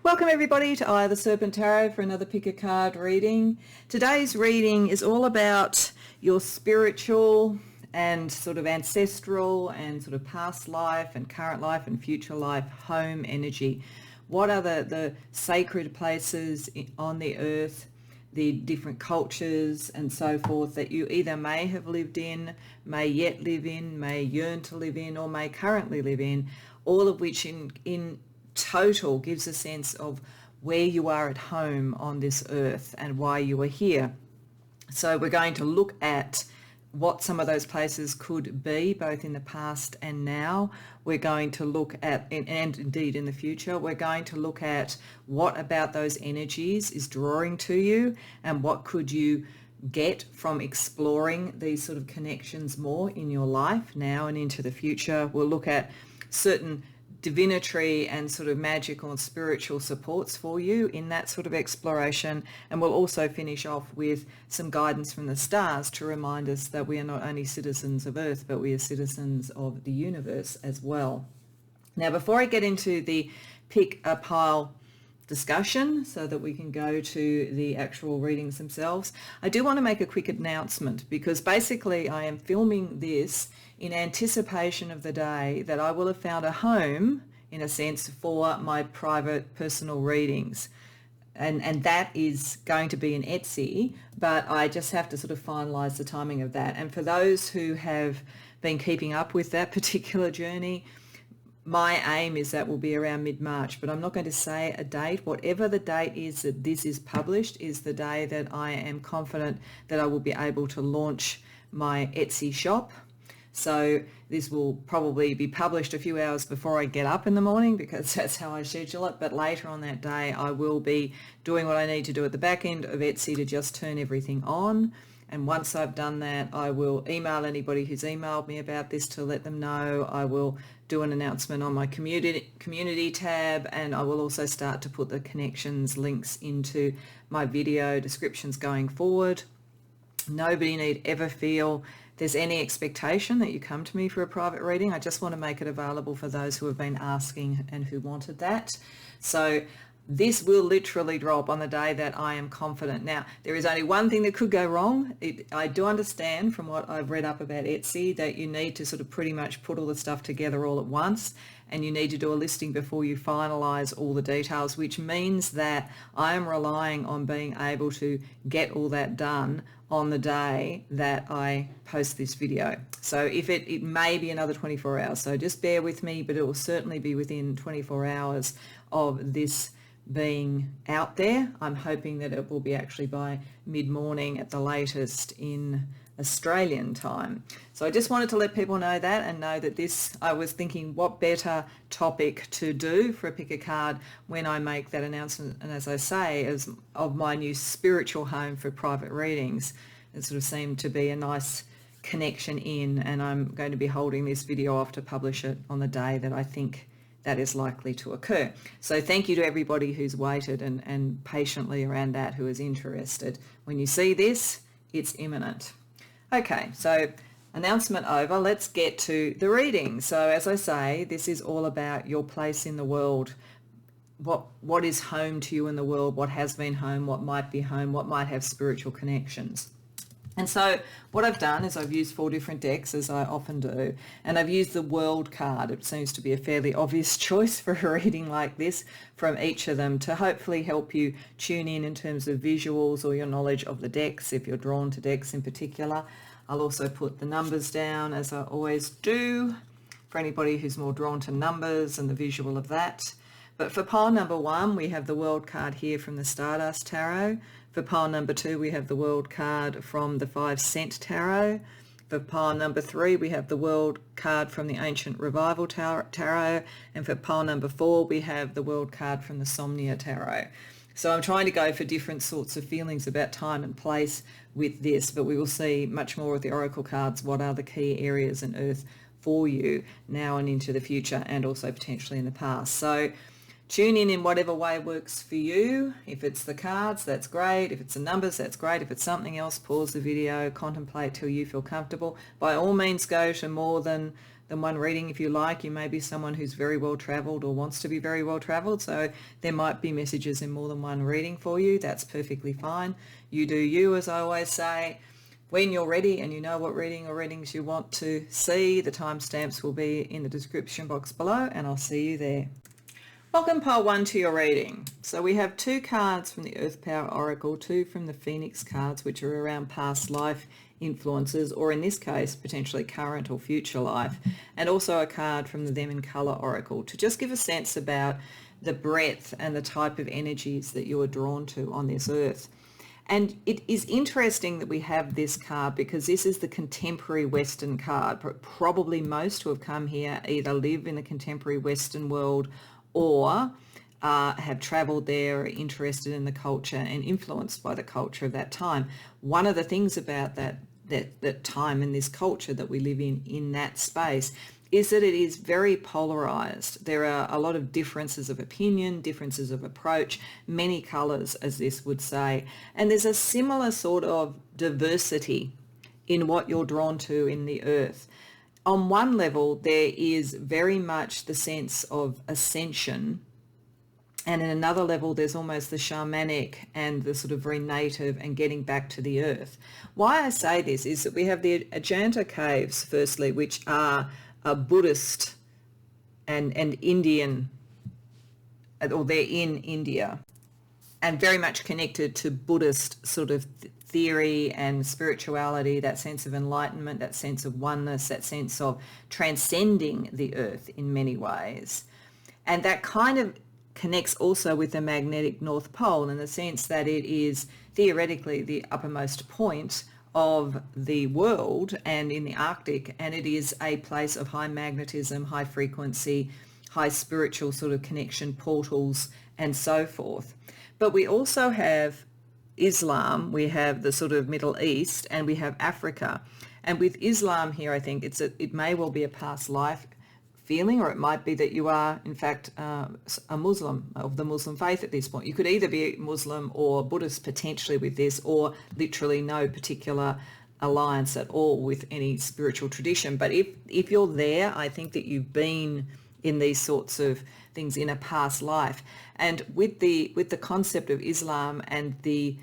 Welcome everybody to Eye of the Serpent Tarot for another pick a card reading. Today's reading is all about your spiritual and sort of ancestral and sort of past life and current life and future life home energy. What are the sacred places on the earth, the different cultures and so forth that you either may have lived in, may yet live in, may yearn to live in, or may currently live in, all of which in total gives a sense of where you are at home on this earth and why you are here. So we're going to look at what some of those places could be, both in the past and now. We're going to look at, and indeed in the future, we're going to look at what about those energies is drawing to you and what could you get from exploring these sort of connections more in your life now and into the future. We'll look at certain divinatory and sort of magical and spiritual supports for you in that sort of exploration, and we'll also finish off with some guidance from the stars to remind us that we are not only citizens of Earth but we are citizens of the universe as well. Now before I get into the pick a pile discussion so that we can go to the actual readings themselves, I do want to make a quick announcement, because basically I am filming this in anticipation of the day that I will have found a home, in a sense, for my private personal readings. And that is going to be in Etsy, but I just have to sort of finalise the timing of that. And for those who have been keeping up with that particular journey, my aim is that will be around mid-March, but I'm not going to say a date. Whatever the date is that this is published is the day that I am confident that I will be able to launch my Etsy shop. So this will probably be published a few hours before I get up in the morning, because that's how I schedule it. But later on that day, I will be doing what I need to do at the back end of Etsy to just turn everything on. And once I've done that, I will email anybody who's emailed me about this to let them know. I will do an announcement on my community tab, and I will also start to put the connections links into my video descriptions going forward. Nobody need ever feel there's any expectation that you come to me for a private reading. I just want to make it available for those who have been asking and who wanted that. So this will literally drop on the day that I am confident. Now, there is only one thing that could go wrong. I do understand from what I've read up about Etsy that you need to sort of pretty much put all the stuff together all at once, and you need to do a listing before you finalize all the details, which means that I am relying on being able to get all that done on the day that I post this video. So if it may be another 24 hours, so just bear with me, but it will certainly be within 24 hours of this being out there. I'm hoping that it will be actually by mid-morning at the latest in Australian time. So I just wanted to let people know that, and know that this, I was thinking what better topic to do for a pick a card when I make that announcement, and as I say, as of my new spiritual home for private readings. It sort of seemed to be a nice connection in, and I'm going to be holding this video off to publish it on the day that I think that is likely to occur. So thank you to everybody who's waited and patiently around that, who is interested. When you see this, it's imminent. Okay, so announcement over. Let's get to the reading. So as I say, this is all about your place in the world. What is home to you in the world? What has been home? What might be home? What might have spiritual connections? And so what I've done is I've used 4 different decks, as I often do, and I've used the World card. It seems to be a fairly obvious choice for a reading like this from each of them, to hopefully help you tune in terms of visuals or your knowledge of the decks, if you're drawn to decks in particular. I'll also put the numbers down, as I always do, for anybody who's more drawn to numbers and the visual of that. But for pile number 1, we have the World card here from the Stardust Tarot. For pile number 2, we have the World card from the 5 Cent Tarot. For pile number 3, we have the World card from the Ancient Revival Tarot. And for pile number 4, we have the World card from the Somnia Tarot. So I'm trying to go for different sorts of feelings about time and place with this, but we will see much more with the Oracle cards. What are the key areas in Earth for you now and into the future, and also potentially in the past? So tune in whatever way works for you. If it's the cards, that's great. If it's the numbers, that's great. If it's something else, pause the video, contemplate till you feel comfortable. By all means, go to more than than one reading if you like. You may be someone who's very well travelled or wants to be very well travelled, so there might be messages in more than one reading for you. That's perfectly fine. You do you, as I always say. When you're ready and you know what reading or readings you want to see, the timestamps will be in the description box below, and I'll see you there. Welcome pile 1 to your reading. So we have 2 cards from the Earth Power Oracle, 2 from the Phoenix cards, which are around past life influences, or in this case potentially current or future life, and also a card from the Them in Colour Oracle to just give a sense about the breadth and the type of energies that you are drawn to on this earth. And it is interesting that we have this card because this is the contemporary Western card. Probably most who have come here either live in the contemporary Western world or have travelled there, are interested in the culture and influenced by the culture of that time. One of the things about that time and this culture that we live in that space is that it is very polarized. There are a lot of differences of opinion, differences of approach, many colours, as this would say. And there's a similar sort of diversity in what you're drawn to in the earth. On one level, there is very much the sense of ascension, and in another level, there's almost the shamanic and the sort of very native and getting back to the earth. Why I say this is that we have the Ajanta caves, firstly, which are a Buddhist and Indian, or they're in India, and very much connected to Buddhist sort of theory and spirituality, that sense of enlightenment, that sense of oneness, that sense of transcending the earth in many ways. And that kind of connects also with the magnetic North Pole in the sense that it is theoretically the uppermost point of the world and in the Arctic, and it is a place of high magnetism, high frequency, high spiritual sort of connection, portals and so forth. But we also have Islam, we have the sort of Middle East, and we have Africa. And with Islam here, I think it may well be a past life feeling, or it might be that you are, in fact, a Muslim of the Muslim faith at this point. You could either be Muslim or Buddhist potentially with this, or literally no particular alliance at all with any spiritual tradition. But if you're there, I think that you've been in these sorts of things in a past life. And with the concept of Islam and the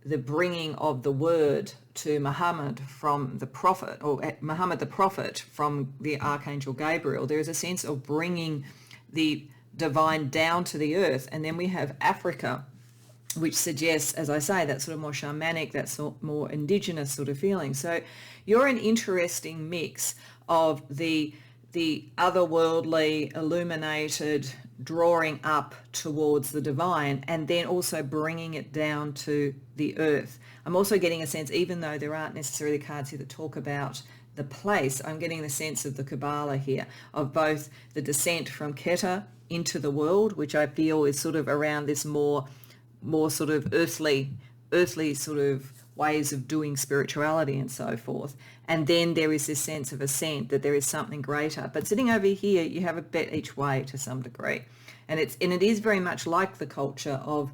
bringing of the word to Muhammad from the prophet, or Muhammad the prophet from the Archangel Gabriel, there is a sense of bringing the divine down to the earth. And then we have Africa, which suggests, as I say, that sort of more shamanic, that sort more indigenous sort of feeling. So you're an interesting mix of the otherworldly, illuminated, drawing up towards the divine, and then also bringing it down to the earth. I'm also getting a sense, even though there aren't necessarily cards here that talk about the place, I'm getting the sense of the Kabbalah here, of both the descent from Keter into the world, which I feel is sort of around this more sort of earthly sort of ways of doing spirituality and so forth. And then there is this sense of ascent, that there is something greater. But sitting over here, you have a bet each way to some degree. And it is very much like the culture of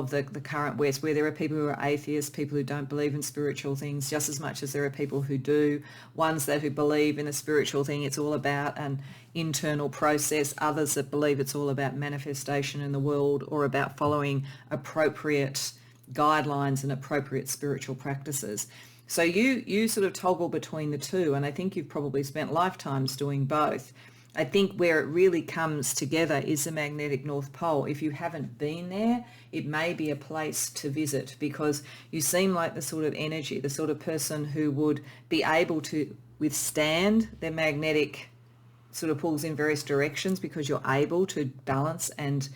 the current West, where there are people who are atheists, people who don't believe in spiritual things, just as much as there are people who do. Ones who believe in a spiritual thing, it's all about an internal process. Others that believe it's all about manifestation in the world, or about following appropriate guidelines and appropriate spiritual practices. So you sort of toggle between the two, and I think you've probably spent lifetimes doing both. I think where it really comes together is the magnetic North Pole. If you haven't been there, it may be a place to visit, because you seem like the sort of energy, the sort of person who would be able to withstand the magnetic sort of pulls in various directions, because you're able to balance and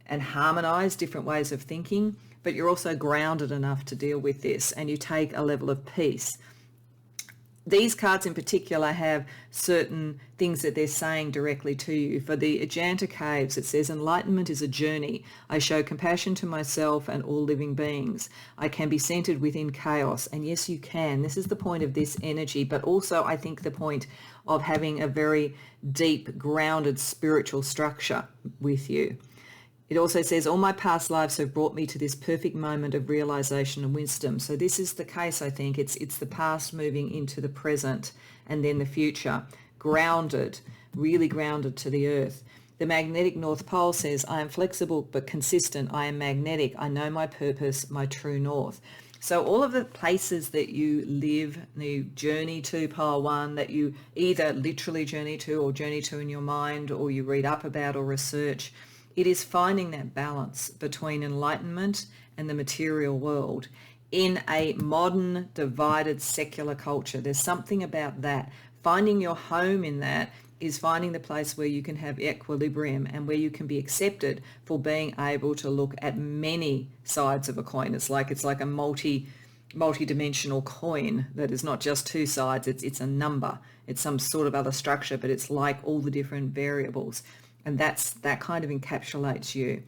harmonize different ways of thinking, but you're also grounded enough to deal with this, and you take a level of peace. These cards in particular have certain things that they're saying directly to you. For the Ajanta Caves, it says, enlightenment is a journey. I show compassion to myself and all living beings. I can be centered within chaos. And yes, you can. This is the point of this energy, but also I think the point of having a very deep, grounded spiritual structure with you. It also says, all my past lives have brought me to this perfect moment of realization and wisdom. So this is the case, I think. It's the past moving into the present and then the future. grounded, really grounded to the earth. The magnetic North Pole says, I am flexible but consistent. I am magnetic. I know my purpose, my true north. So all of the places that you live, you journey to Pole 1, that you either literally journey to or journey to in your mind, or you read up about or research, it is finding that balance between enlightenment and the material world in a modern, divided, secular culture. There's something about that. Finding your home in that is finding the place where you can have equilibrium and where you can be accepted for being able to look at many sides of a coin. It's like a multi-dimensional coin that is not just two sides. It's a number. It's some sort of other structure, but it's like all the different variables. And that kind of encapsulates you,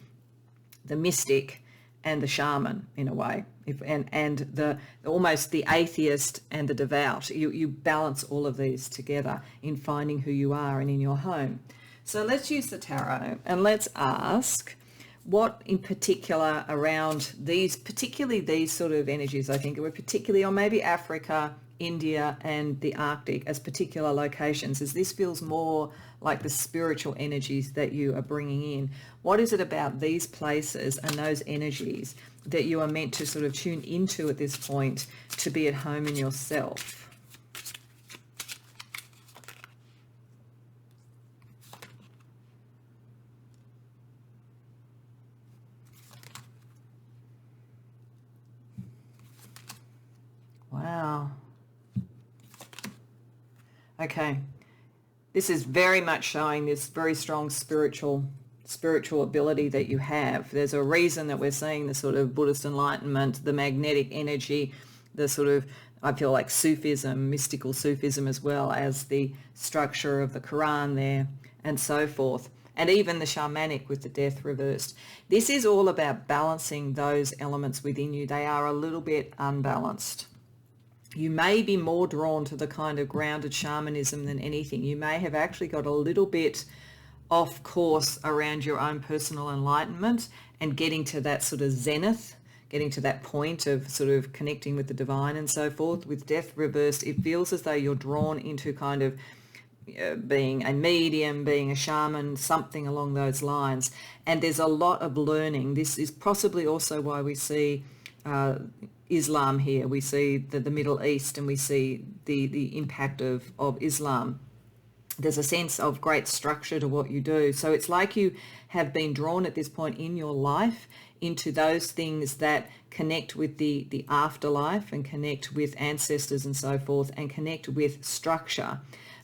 the mystic and the shaman in a way, and the almost the atheist and the devout. You balance all of these together in finding who you are and in your home. So let's use the tarot and let's ask what in particular around particularly these sort of energies, I think we're particularly on maybe Africa, India and the Arctic as particular locations, as this feels more like the spiritual energies that you are bringing in. What is it about these places and those energies that you are meant to sort of tune into at this point to be at home in yourself? Wow. Okay. This is very much showing this very strong spiritual ability that you have. There's a reason that we're seeing the sort of Buddhist enlightenment, the magnetic energy, the sort of, I feel like Sufism, mystical Sufism, as well as the structure of the Quran there and so forth. And even the shamanic with the death reversed. This is all about balancing those elements within you. They are a little bit unbalanced. You may be more drawn to the kind of grounded shamanism than anything. You may have actually got a little bit off course around your own personal enlightenment and getting to that sort of zenith, getting to that point of sort of connecting with the divine and so forth. With death reversed, it feels as though you're drawn into kind of being a medium, being a shaman, something along those lines. And there's a lot of learning. This is possibly also why we see Islam here. We see the Middle East, and we see the impact of Islam. There's a sense of great structure to what you do. So it's like you have been drawn at this point in your life into those things that connect with the afterlife and connect with ancestors and so forth and connect with structure.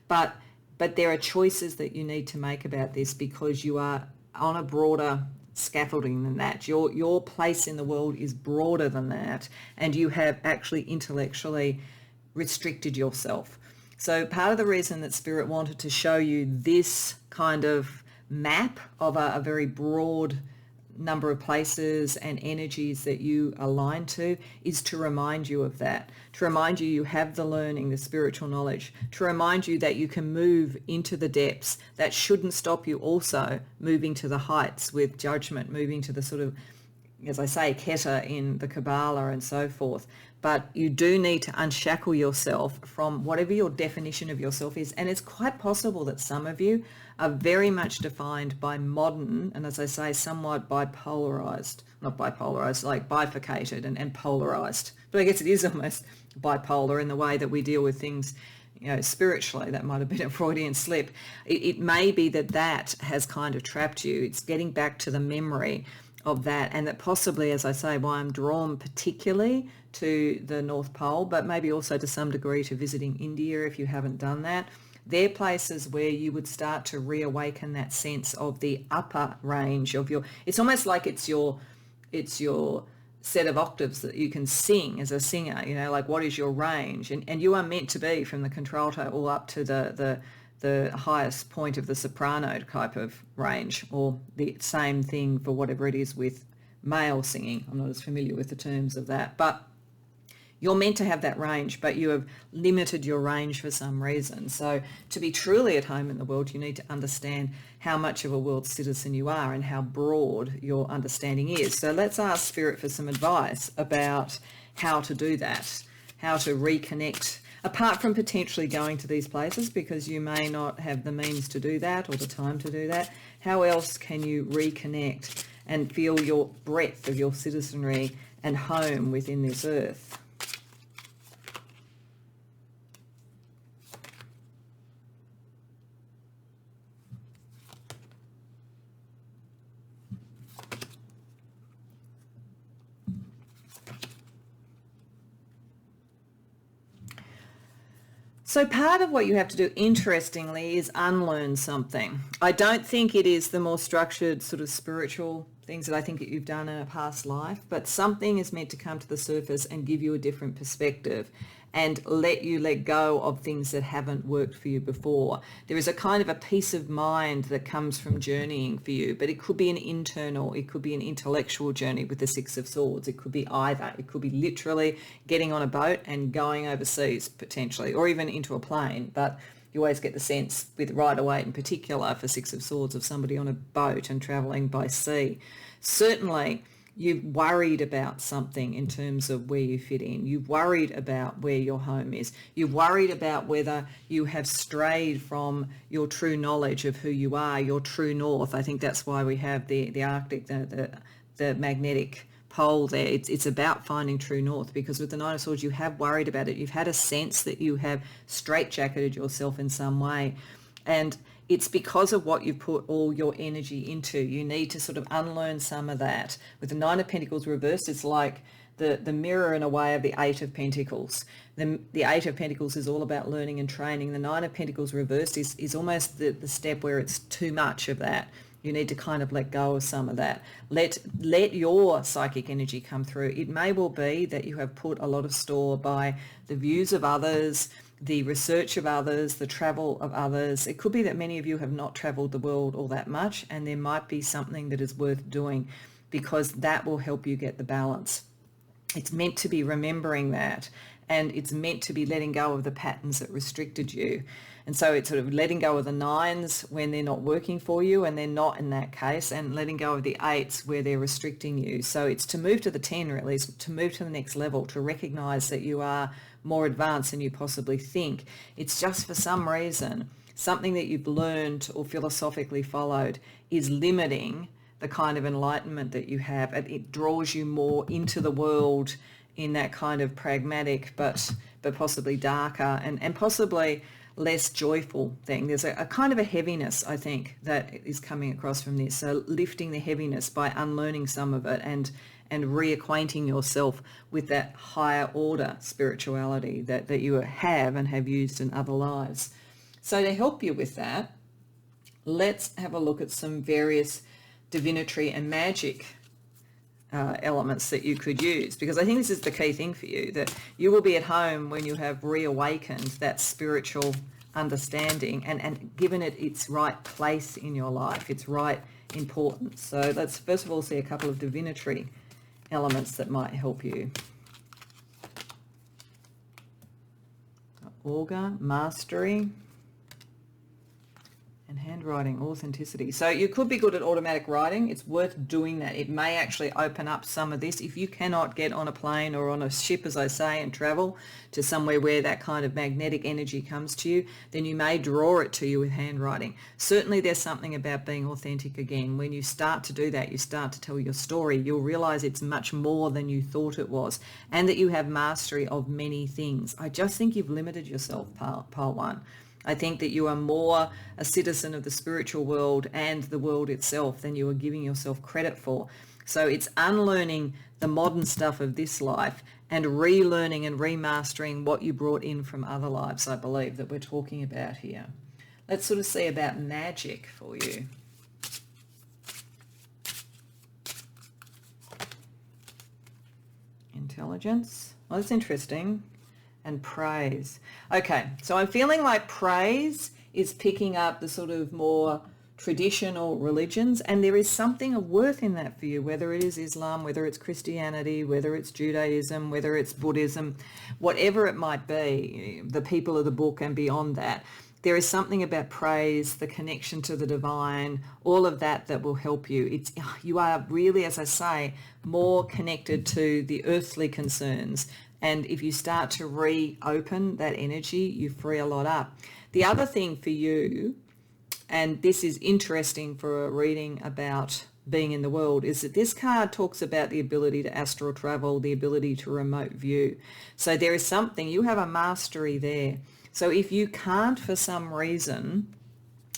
But there are choices that you need to make about this because you are on a broader scaffolding than that. Your place in the world is broader than that, and you have actually intellectually restricted yourself. So part of the reason that Spirit wanted to show you this kind of map of a very broad number of places and energies that you align to is to remind you of that, to remind you have the learning, the spiritual knowledge, to remind you that you can move into the depths. That shouldn't stop you also moving to the heights with judgment, moving to the sort of, as I say, Keta in the Kabbalah and so forth. But you do need to unshackle yourself from whatever your definition of yourself is. And it's quite possible that some of you are very much defined by modern, and as I say, somewhat bipolarized, not bipolarized, like bifurcated and polarized. But I guess it is almost bipolar in the way that we deal with things, spiritually. That might have been a Freudian slip. It may be that has kind of trapped you. It's getting back to the memory of that, and that possibly, as I say, why I'm drawn particularly to the North Pole, but maybe also to some degree to visiting India if you haven't done that. They're places where you would start to reawaken that sense of the upper range of it's almost like it's your set of octaves that you can sing as a singer, like what is your range? And you are meant to be from the contralto all up to the highest point of the soprano type of range, or the same thing for whatever it is with male singing. I'm not as familiar with the terms of that, but you're meant to have that range, but you have limited your range for some reason. So to be truly at home in the world, you need to understand how much of a world citizen you are and how broad your understanding is. So let's ask Spirit for some advice about how to do that, how to reconnect. apart from potentially going to these places because you may not have the means to do that or the time to do that, how else can you reconnect and feel your breadth of your citizenry and home within this earth? So part of what you have to do, interestingly, is unlearn something. I don't think it is the more structured sort of spiritual things that I think that you've done in a past life, but something is meant to come to the surface and give you a different perspective and let you let go of things that haven't worked for you before. There is a kind of a peace of mind that comes from journeying for you, but it could be an internal, it could be an intellectual journey with the Six of Swords. It could be either. It could be literally getting on a boat and going overseas potentially, or even into a plane, but you always get the sense with Rider-Waite in particular for Six of Swords of somebody on a boat and travelling by sea. Certainly, you've worried about something in terms of where you fit in. You've worried about where your home is. You've worried about whether you have strayed from your true knowledge of who you are, your true north. I think that's why we have the Arctic, the magnetic pole there. It's about finding true north, because with the Nine of Swords, you have worried about it. You've had a sense that you have straitjacketed yourself in some way. And it's because of what you put all your energy into. You need to sort of unlearn some of that. With the Nine of Pentacles reversed, it's like the mirror in a way of the Eight of Pentacles. The Eight of Pentacles is all about learning and training. The Nine of Pentacles reversed is almost the step where it's too much of that. You need to kind of let go of some of that. Let your psychic energy come through. It may well be that you have put a lot of store by the views of others, the research of others, the travel of others. It could be that many of you have not traveled the world all that much, and there might be something that is worth doing, because that will help you get the balance. It's meant to be remembering that, and it's meant to be letting go of the patterns that restricted you. And so it's sort of letting go of the nines when they're not working for you, and they're not in that case, and letting go of the eights where they're restricting you. So it's to move to the 10, or at least to move to the next level, to recognize that you are more advanced than you possibly think. It's just for some reason, something that you've learned or philosophically followed is limiting the kind of enlightenment that you have. It draws you more into the world in that kind of pragmatic but possibly darker and possibly less joyful thing. There's a kind of a heaviness, I think, that is coming across from this. So lifting the heaviness by unlearning some of it and reacquainting yourself with that higher order spirituality that you have and have used in other lives. So to help you with that, let's have a look at some various divinatory and magic elements that you could use, because I think this is the key thing for you, that you will be at home when you have reawakened that spiritual understanding and given it its right place in your life, its right importance. So let's first of all see a couple of divinatory elements that might help you. Augur, mastery, and handwriting, authenticity. So you could be good at automatic writing. It's worth doing that. It may actually open up some of this. If you cannot get on a plane or on a ship, as I say, and travel to somewhere where that kind of magnetic energy comes to you, then you may draw it to you with handwriting. Certainly there's something about being authentic again. When you start to do that, you start to tell your story, you'll realize it's much more than you thought it was, and that you have mastery of many things. I just think you've limited yourself, pile one. I think that you are more a citizen of the spiritual world and the world itself than you are giving yourself credit for. So it's unlearning the modern stuff of this life and relearning and remastering what you brought in from other lives, I believe, that we're talking about here. Let's sort of see about magic for you. Intelligence. Well, that's interesting. And praise. Okay, so I'm feeling like praise is picking up the sort of more traditional religions, and there is something of worth in that for you, whether it is Islam, whether it's Christianity, whether it's Judaism, whether it's Buddhism, whatever it might be, the people of the book and beyond that. There is something about praise, the connection to the divine, all of that will help you. You are really, as I say, more connected to the earthly concerns And if you start to reopen that energy, you free a lot up. The other thing for you, and this is interesting for a reading about being in the world, is that this card talks about the ability to astral travel, the ability to remote view. So there is something, you have a mastery there. So if you can't for some reason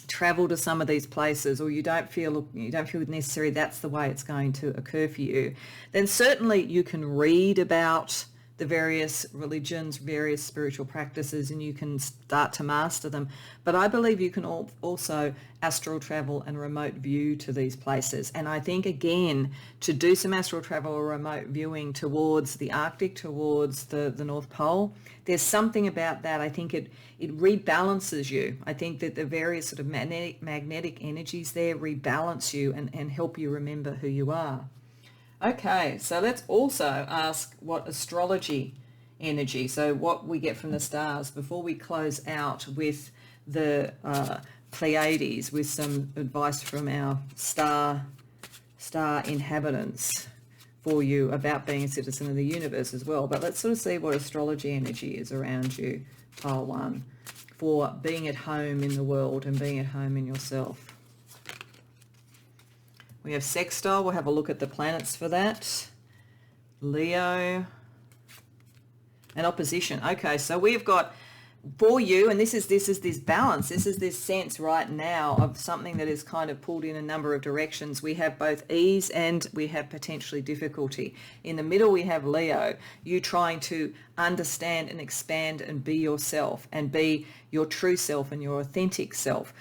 travel to some of these places, or you don't feel necessary that's the way it's going to occur for you, then certainly you can read about the various religions, various spiritual practices, and you can start to master them. But I believe you can also astral travel and remote view to these places. And I think, again, to do some astral travel or remote viewing towards the Arctic, towards the North Pole, there's something about that. I think it rebalances you. I think that the various sort of magnetic energies there rebalance you and help you remember who you are. Okay, so let's also ask what astrology energy, so what we get from the stars, before we close out with the Pleiades, with some advice from our star inhabitants for you about being a citizen of the universe as well. But let's sort of see what astrology energy is around you, pile 1, for being at home in the world and being at home in yourself. We have sextile. We'll have a look at the planets for that. Leo and opposition. Okay, so we've got for you, and this is this balance. This is this sense right now of something that is kind of pulled in a number of directions. We have both ease and we have potentially difficulty. In the middle, we have Leo. You trying to understand and expand and be yourself and be your true self and your authentic self.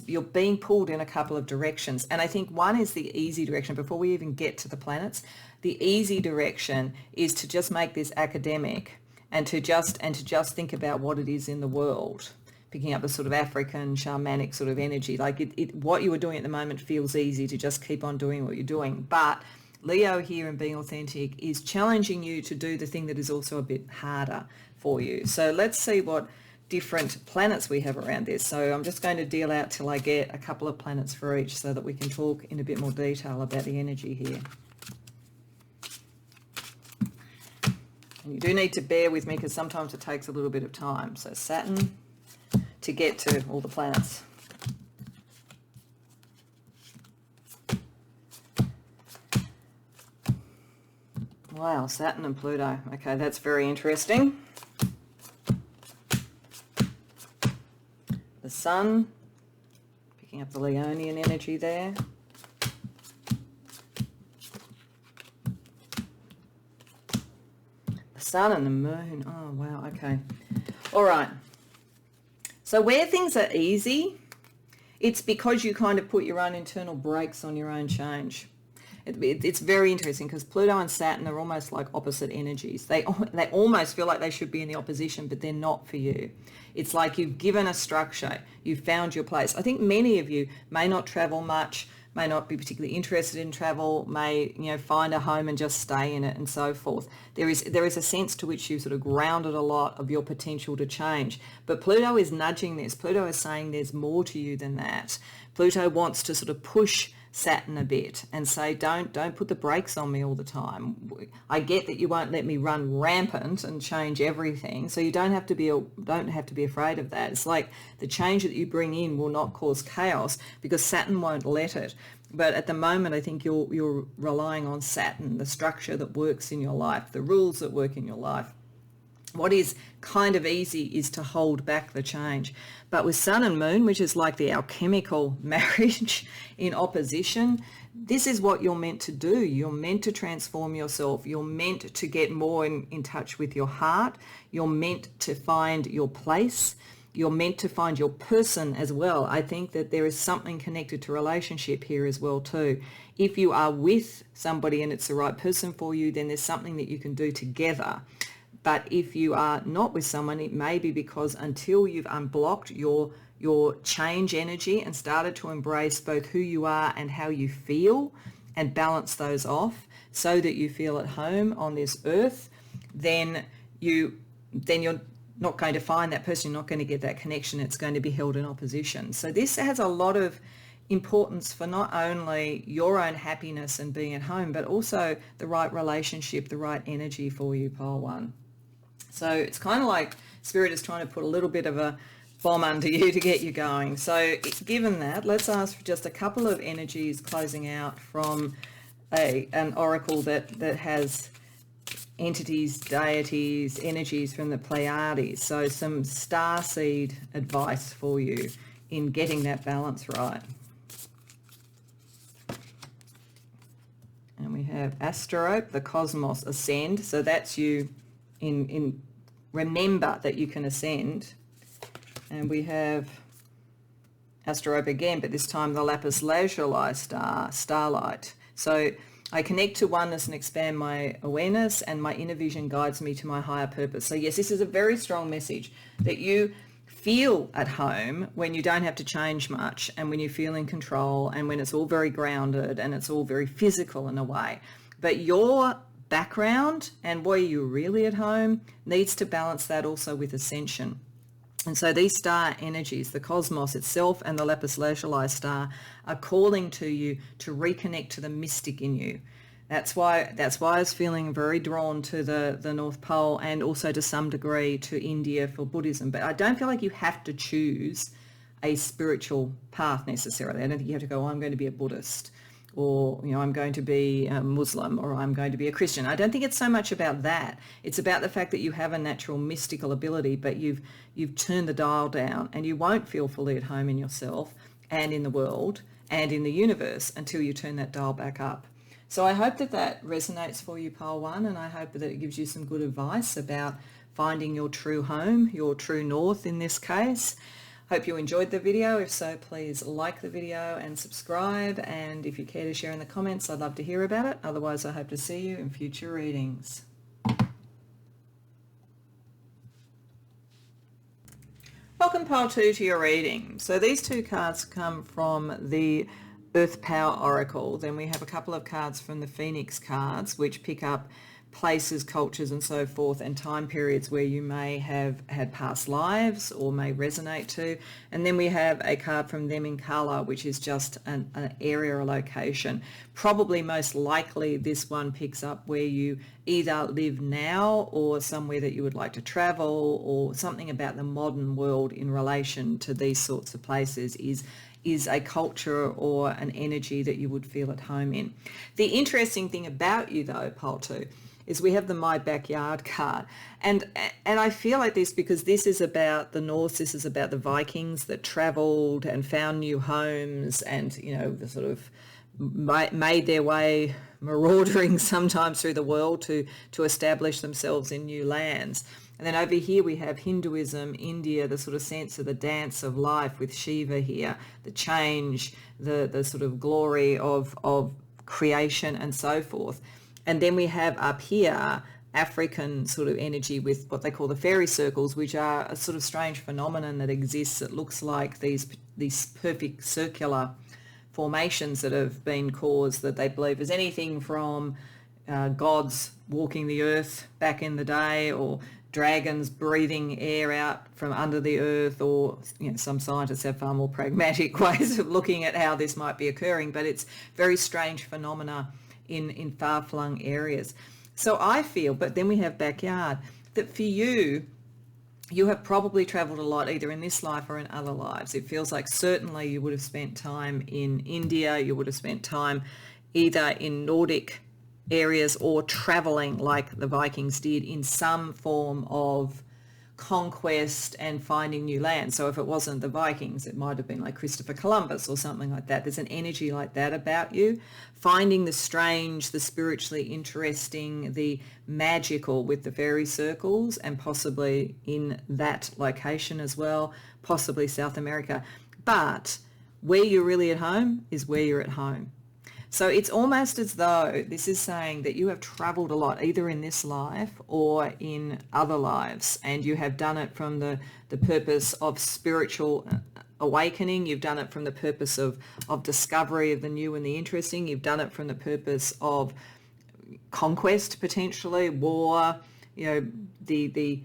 You're being pulled in a couple of directions. And I think one is the easy direction. Before we even get to the planets, the easy direction is to just make this academic and to just think about what it is in the world, picking up the sort of African shamanic sort of energy. Like what you are doing at the moment feels easy to just keep on doing what you're doing. But Leo here and being authentic is challenging you to do the thing that is also a bit harder for you. So let's see what different planets we have around this. So I'm just going to deal out till I get a couple of planets for each so that we can talk in a bit more detail about the energy here. And you do need to bear with me because sometimes it takes a little bit of time. So Saturn to get to all the planets. Wow, Saturn and Pluto. Okay, that's very interesting. The Sun, picking up the Leonian energy there. Sun and the Moon. Oh, wow. Okay. All right. So where things are easy, it's because you kind of put your own internal brakes on your own change. It's very interesting because Pluto and Saturn are almost like opposite energies. They almost feel like they should be in the opposition, but they're not for you. It's like you've given a structure. You've found your place. I think many of you may not travel much, may not be particularly interested in travel, may find a home and just stay in it and so forth. There is a sense to which you sort of grounded a lot of your potential to change. But Pluto is nudging this. Pluto is saying there's more to you than that. Pluto wants to sort of push Saturn a bit and say, don't put the brakes on me all the time. I get that you won't let me run rampant and change everything, so you don't have to be afraid of that. It's like the change that you bring in will not cause chaos because Saturn won't let it. But at the moment, I think you're relying on Saturn, the structure that works in your life, the rules that work in your life. What is kind of easy is to hold back the change. But with Sun and Moon, which is like the alchemical marriage in opposition, this is what you're meant to do. You're meant to transform yourself. You're meant to get more in touch with your heart. You're meant to find your place. You're meant to find your person as well. I think that there is something connected to relationship here as well too. If you are with somebody and it's the right person for you, then there's something that you can do together. But if you are not with someone, it may be because until you've unblocked your change energy and started to embrace both who you are and how you feel and balance those off so that you feel at home on this earth, then you're not going to find that person, you're not going to get that connection, it's going to be held in opposition. So this has a lot of importance for not only your own happiness and being at home, but also the right relationship, the right energy for you, pile 1. So it's kind of like Spirit is trying to put a little bit of a bomb under you to get you going. So given that, let's ask for just a couple of energies closing out from an oracle that has entities, deities, energies from the Pleiades. So some starseed advice for you in getting that balance right. And we have Asterope, the cosmos, ascend. So that's you in remember that you can ascend. And we have Asterope again, but this time the lapis lazuli star, starlight. So I connect to oneness and expand my awareness, and my inner vision guides me to my higher purpose. So yes, this is a very strong message that you feel at home when you don't have to change much, and when you feel in control, and when it's all very grounded and it's all very physical in a way. But your background and where you're really at home needs to balance that also with ascension. And so these star energies, the cosmos itself and the lapis lazuli star, are calling to you to reconnect to the mystic in you. That's why I was feeling very drawn to the North Pole, and also to some degree to India for Buddhism. But I don't feel like you have to choose a spiritual path necessarily. I don't think you have to go, oh, I'm going to be a Buddhist, or I'm going to be a Muslim, or I'm going to be a Christian. I don't think it's so much about that. It's about the fact that you have a natural mystical ability, but you've turned the dial down, and you won't feel fully at home in yourself and in the world and in the universe until you turn that dial back up. So I hope that resonates for you, Pile 1, and I hope that it gives you some good advice about finding your true home, your true north in this case. Hope you enjoyed the video. If so, please like the video and subscribe. And if you care to share in the comments, I'd love to hear about it. Otherwise, I hope to see you in future readings. Welcome, Pile 2, to your reading. So these two cards come from the Earth Power Oracle. Then we have a couple of cards from the Phoenix cards, which pick up places, cultures and so forth, and time periods where you may have had past lives or may resonate to. And then we have a card from them in color, which is just an area or location. Probably most likely this one picks up where you either live now, or somewhere that you would like to travel, or something about the modern world in relation to these sorts of places is a culture or an energy that you would feel at home in. The interesting thing about you though, Pile 2, is we have the My Backyard card. And I feel like this because this is about the Norse, this is about the Vikings that travelled and found new homes, and, the sort of made their way marauding sometimes through the world to establish themselves in new lands. And then over here we have Hinduism, India, the sort of sense of the dance of life with Shiva here, the change, the sort of glory of creation and so forth. And then we have up here African sort of energy with what they call the fairy circles, which are a sort of strange phenomenon that exists. It looks like these perfect circular formations that have been caused, that they believe is anything from gods walking the earth back in the day, or dragons breathing air out from under the earth, or some scientists have far more pragmatic ways of looking at how this might be occurring, but it's very strange phenomena in far-flung areas. So I feel, but then we have backyard, that for you have probably travelled a lot, either in this life or in other lives. It feels like certainly you would have spent time in India, you would have spent time either in Nordic areas, or travelling like the Vikings did in some form of conquest and finding new land. So if it wasn't the Vikings, it might have been like Christopher Columbus or something like that. There's an energy like that about you, finding the strange, the spiritually interesting, the magical with the fairy circles, and possibly in that location as well, possibly South America. But where you're really at home is where you're at home. So it's almost as though this is saying that you have travelled a lot, either in this life or in other lives, and you have done it from the purpose of spiritual awakening. You've done it from the purpose of discovery of the new and the interesting. You've done it from the purpose of conquest, potentially, war, the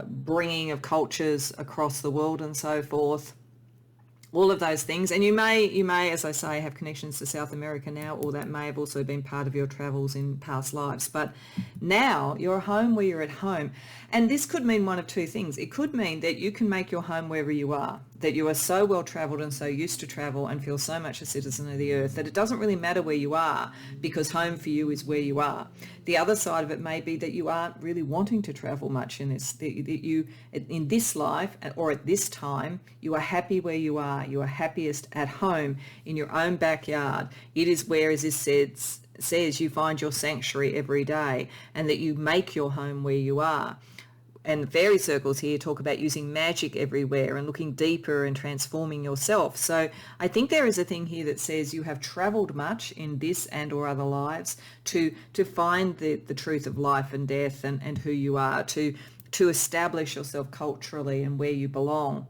bringing of cultures across the world and so forth. all of those things. And you may, as I say, have connections to South America now, or that may have also been part of your travels in past lives. But now you're home where you're at home. And this could mean one of two things. It could mean that you can make your home wherever you are, that you are so well travelled and so used to travel and feel so much a citizen of the earth that it doesn't really matter where you are, because home for you is where you are. The other side of it may be that you aren't really wanting to travel much in this, that you, in this life or at this time, you are happy where you are. You are happiest at home in your own backyard. It is where, as this says, you find your sanctuary every day, and that you make your home where you are. And fairy circles here talk about using magic everywhere and looking deeper and transforming yourself. So I think there is a thing here that says you have travelled much in this and or other lives to find the truth of life and death and who you are, to establish yourself culturally and where you belong.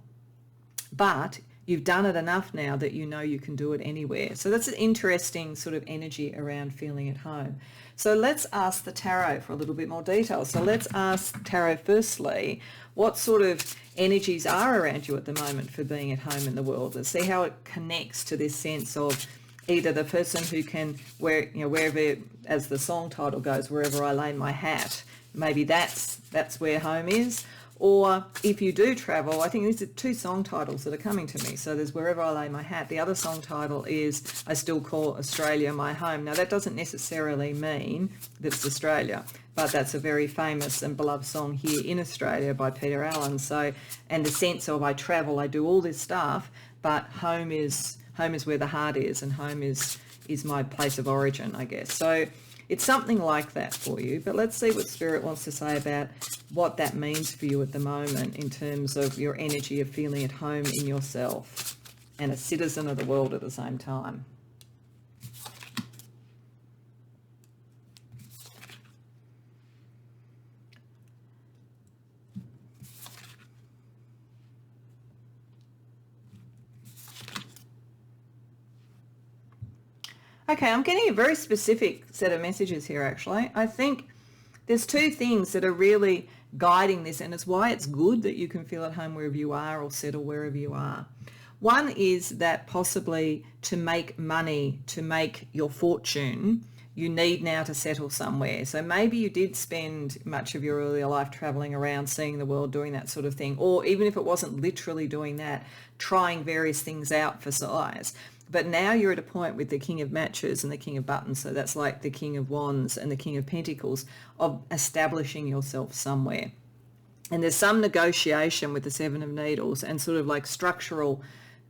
But you've done it enough now that you know you can do it anywhere. So that's an interesting sort of energy around feeling at home. So let's ask the tarot for a little bit more detail. So let's ask tarot firstly, what sort of energies are around you at the moment for being at home in the world? Let's see how it connects to this sense of either the person who can, wherever, as the song title goes, wherever I lay my hat, maybe that's where home is. Or if you do travel, I think these are two song titles that are coming to me. So there's Wherever I Lay My Hat. The other song title is I Still Call Australia My Home. Now that doesn't necessarily mean that it's Australia, but that's a very famous and beloved song here in Australia by Peter Allen. So, and the sense of I travel, I do all this stuff, but home is where the heart is, and home is my place of origin, I guess. So it's something like that for you, but let's see what Spirit wants to say about what that means for you at the moment in terms of your energy of feeling at home in yourself and a citizen of the world at the same time. Okay, I'm getting a very specific set of messages here, actually. I think there's two things that are really guiding this, and it's why it's good that you can feel at home wherever you are or settle wherever you are. One is that possibly to make money, to make your fortune, you need now to settle somewhere. So maybe you did spend much of your earlier life traveling around, seeing the world, doing that sort of thing. Or even if it wasn't literally doing that, trying various things out for size. But now you're at a point with the King of Matches and the King of Buttons, so that's like the King of Wands and the King of Pentacles, of establishing yourself somewhere. And there's some negotiation with the Seven of Needles and sort of like structural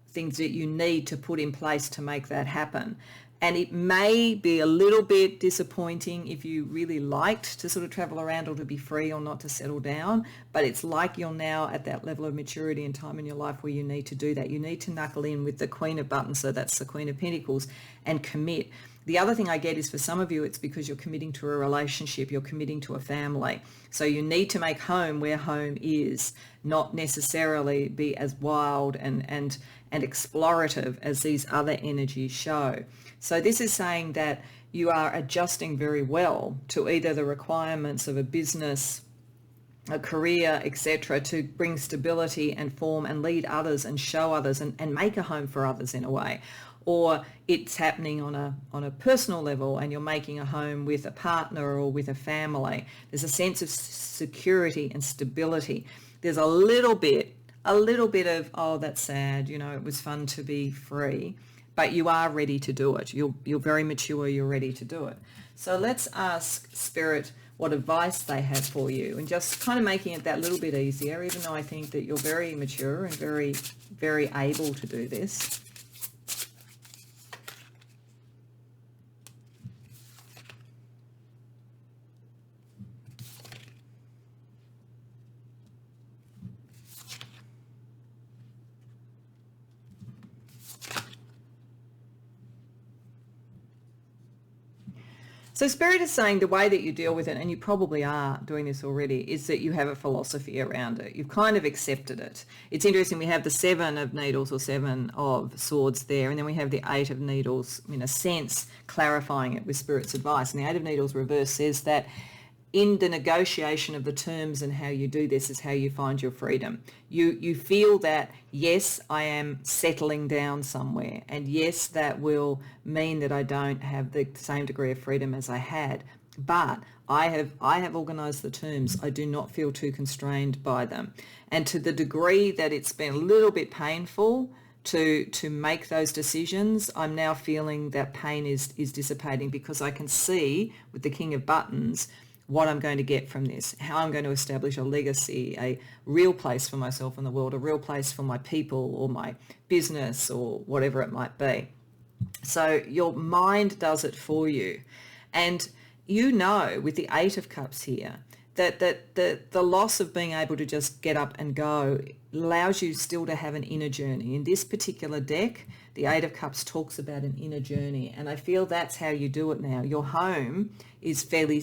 things that you need to put in place to make that happen. And it may be a little bit disappointing if you really liked to sort of travel around or to be free or not to settle down, but it's like you're now at that level of maturity and time in your life where you need to do that. You need to knuckle in with the Queen of Buttons, so that's the Queen of Pentacles, and commit. The other thing I get is for some of you, it's because you're committing to a relationship, you're committing to a family. So you need to make home where home is, not necessarily be as wild and explorative as these other energies show. So this is saying that you are adjusting very well to either the requirements of a business, a career, etc., to bring stability and form and lead others and show others and make a home for others in a way. Or it's happening on a personal level and you're making a home with a partner or with a family. There's a sense of security and stability. There's a little bit of, oh, that's sad, it was fun to be free, but you are ready to do it. You're very mature, you're ready to do it. So let's ask Spirit what advice they have for you, and just kind of making it that little bit easier, even though I think that you're very mature and very, very able to do this. So Spirit is saying the way that you deal with it, and you probably are doing this already, is that you have a philosophy around it. You've kind of accepted it. It's interesting, we have the Seven of Needles or Seven of Swords there, and then we have the Eight of Needles, in a sense, clarifying it with Spirit's advice. And the Eight of Needles reverse says that in the negotiation of the terms and how you do this is how you find your freedom. You feel that, yes, I am settling down somewhere, and yes, that will mean that I don't have the same degree of freedom as I had, but I have organised the terms. I do not feel too constrained by them. And to the degree that it's been a little bit painful to make those decisions, I'm now feeling that pain is dissipating, because I can see with the King of Buttons what I'm going to get from this, how I'm going to establish a legacy, a real place for myself in the world, a real place for my people or my business or whatever it might be. So your mind does it for you. And you know, with the Eight of Cups here, that the loss of being able to just get up and go allows you still to have an inner journey. In this particular deck, the Eight of Cups talks about an inner journey, and I feel that's how you do it now. Your home is fairly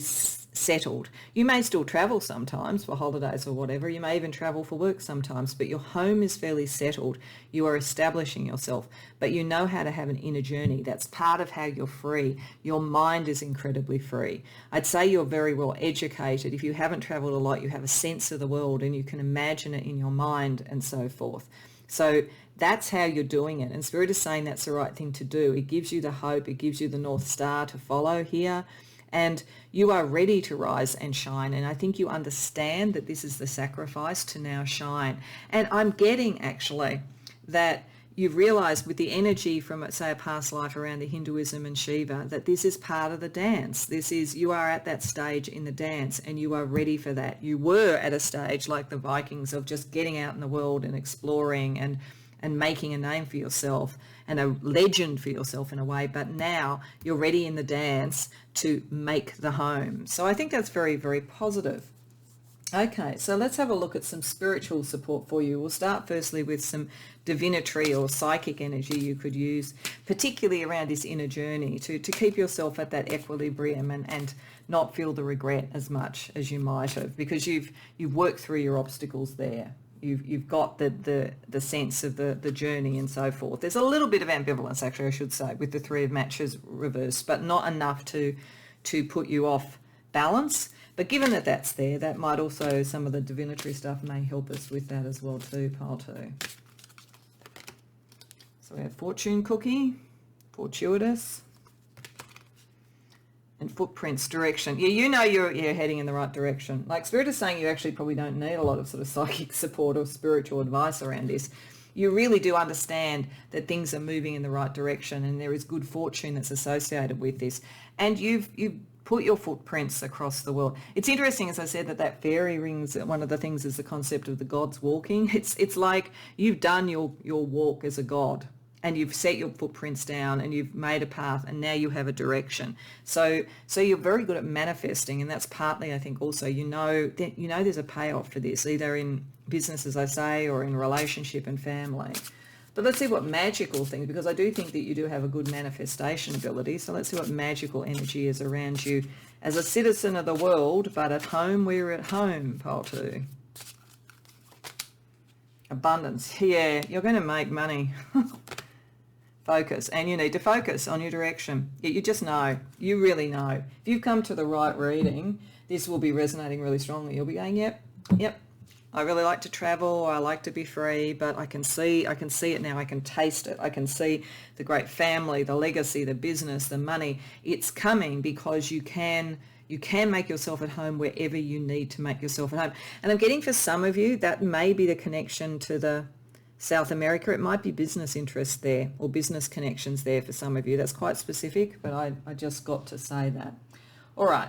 settled. You may still travel sometimes for holidays or whatever. You may even travel for work sometimes, but your home is fairly settled. You are establishing yourself, but you know how to have an inner journey. That's part of how you're free. Your mind is incredibly free. I'd say you're very well educated. If you haven't traveled a lot, you have a sense of the world and you can imagine it in your mind and so forth. So that's how you're doing it. And Spirit is saying that's the right thing to do. It gives you the hope. It gives you the North Star to follow here. And you are ready to rise and shine. And I think you understand that this is the sacrifice to now shine. And I'm getting actually that you've realized with the energy from, say, a past life around the Hinduism and Shiva, that this is part of the dance. You are at that stage in the dance and you are ready for that. You were at a stage like the Vikings of just getting out in the world and exploring and making a name for yourself and a legend for yourself in a way, but now you're ready in the dance to make the home. So I think that's very, very positive. Okay, so let's have a look at some spiritual support for you. We'll start firstly with some divinatory or psychic energy you could use, particularly around this inner journey to keep yourself at that equilibrium and not feel the regret as much as you might have, because you've worked through your obstacles there. You've got the sense of the journey and so forth. There's a little bit of ambivalence, actually, I should say, with the Three of Matches reversed, but not enough to put you off balance. But given that that's there, that might also, some of the divinatory stuff may help us with that as well too, pile two. So we have fortune cookie, fortuitous, and footprints, direction. Yeah, you know you're heading in the right direction. Like Spirit is saying, you actually probably don't need a lot of sort of psychic support or spiritual advice around this. You really do understand that things are moving in the right direction and there is good fortune that's associated with this. And you've put your footprints across the world. It's interesting, as I said, that fairy rings, one of the things is the concept of the gods walking. It's like you've done your walk as a god and you've set your footprints down and you've made a path and now you have a direction. So you're very good at manifesting, and that's partly, I think, also you know there's a payoff for this, either in business, as I say, or in relationship and family. But let's see what magical things, because I do think that you do have a good manifestation ability. So let's see what magical energy is around you as a citizen of the world, but at home, we're at home, pile two. Abundance. Yeah, you're going to make money. Focus, and you need to focus on your direction. You just know, you really know. If you've come to the right reading, this will be resonating really strongly. You'll be going, yep, I really like to travel, I like to be free, but I can see it now, I can taste it, I can see the great family, the legacy, the business, the money. It's coming because you can make yourself at home wherever you need to make yourself at home. And I'm getting, for some of you, that may be the connection to the South America. It might be business interests there or business connections there for some of you. That's quite specific, but I just got to say that. All right,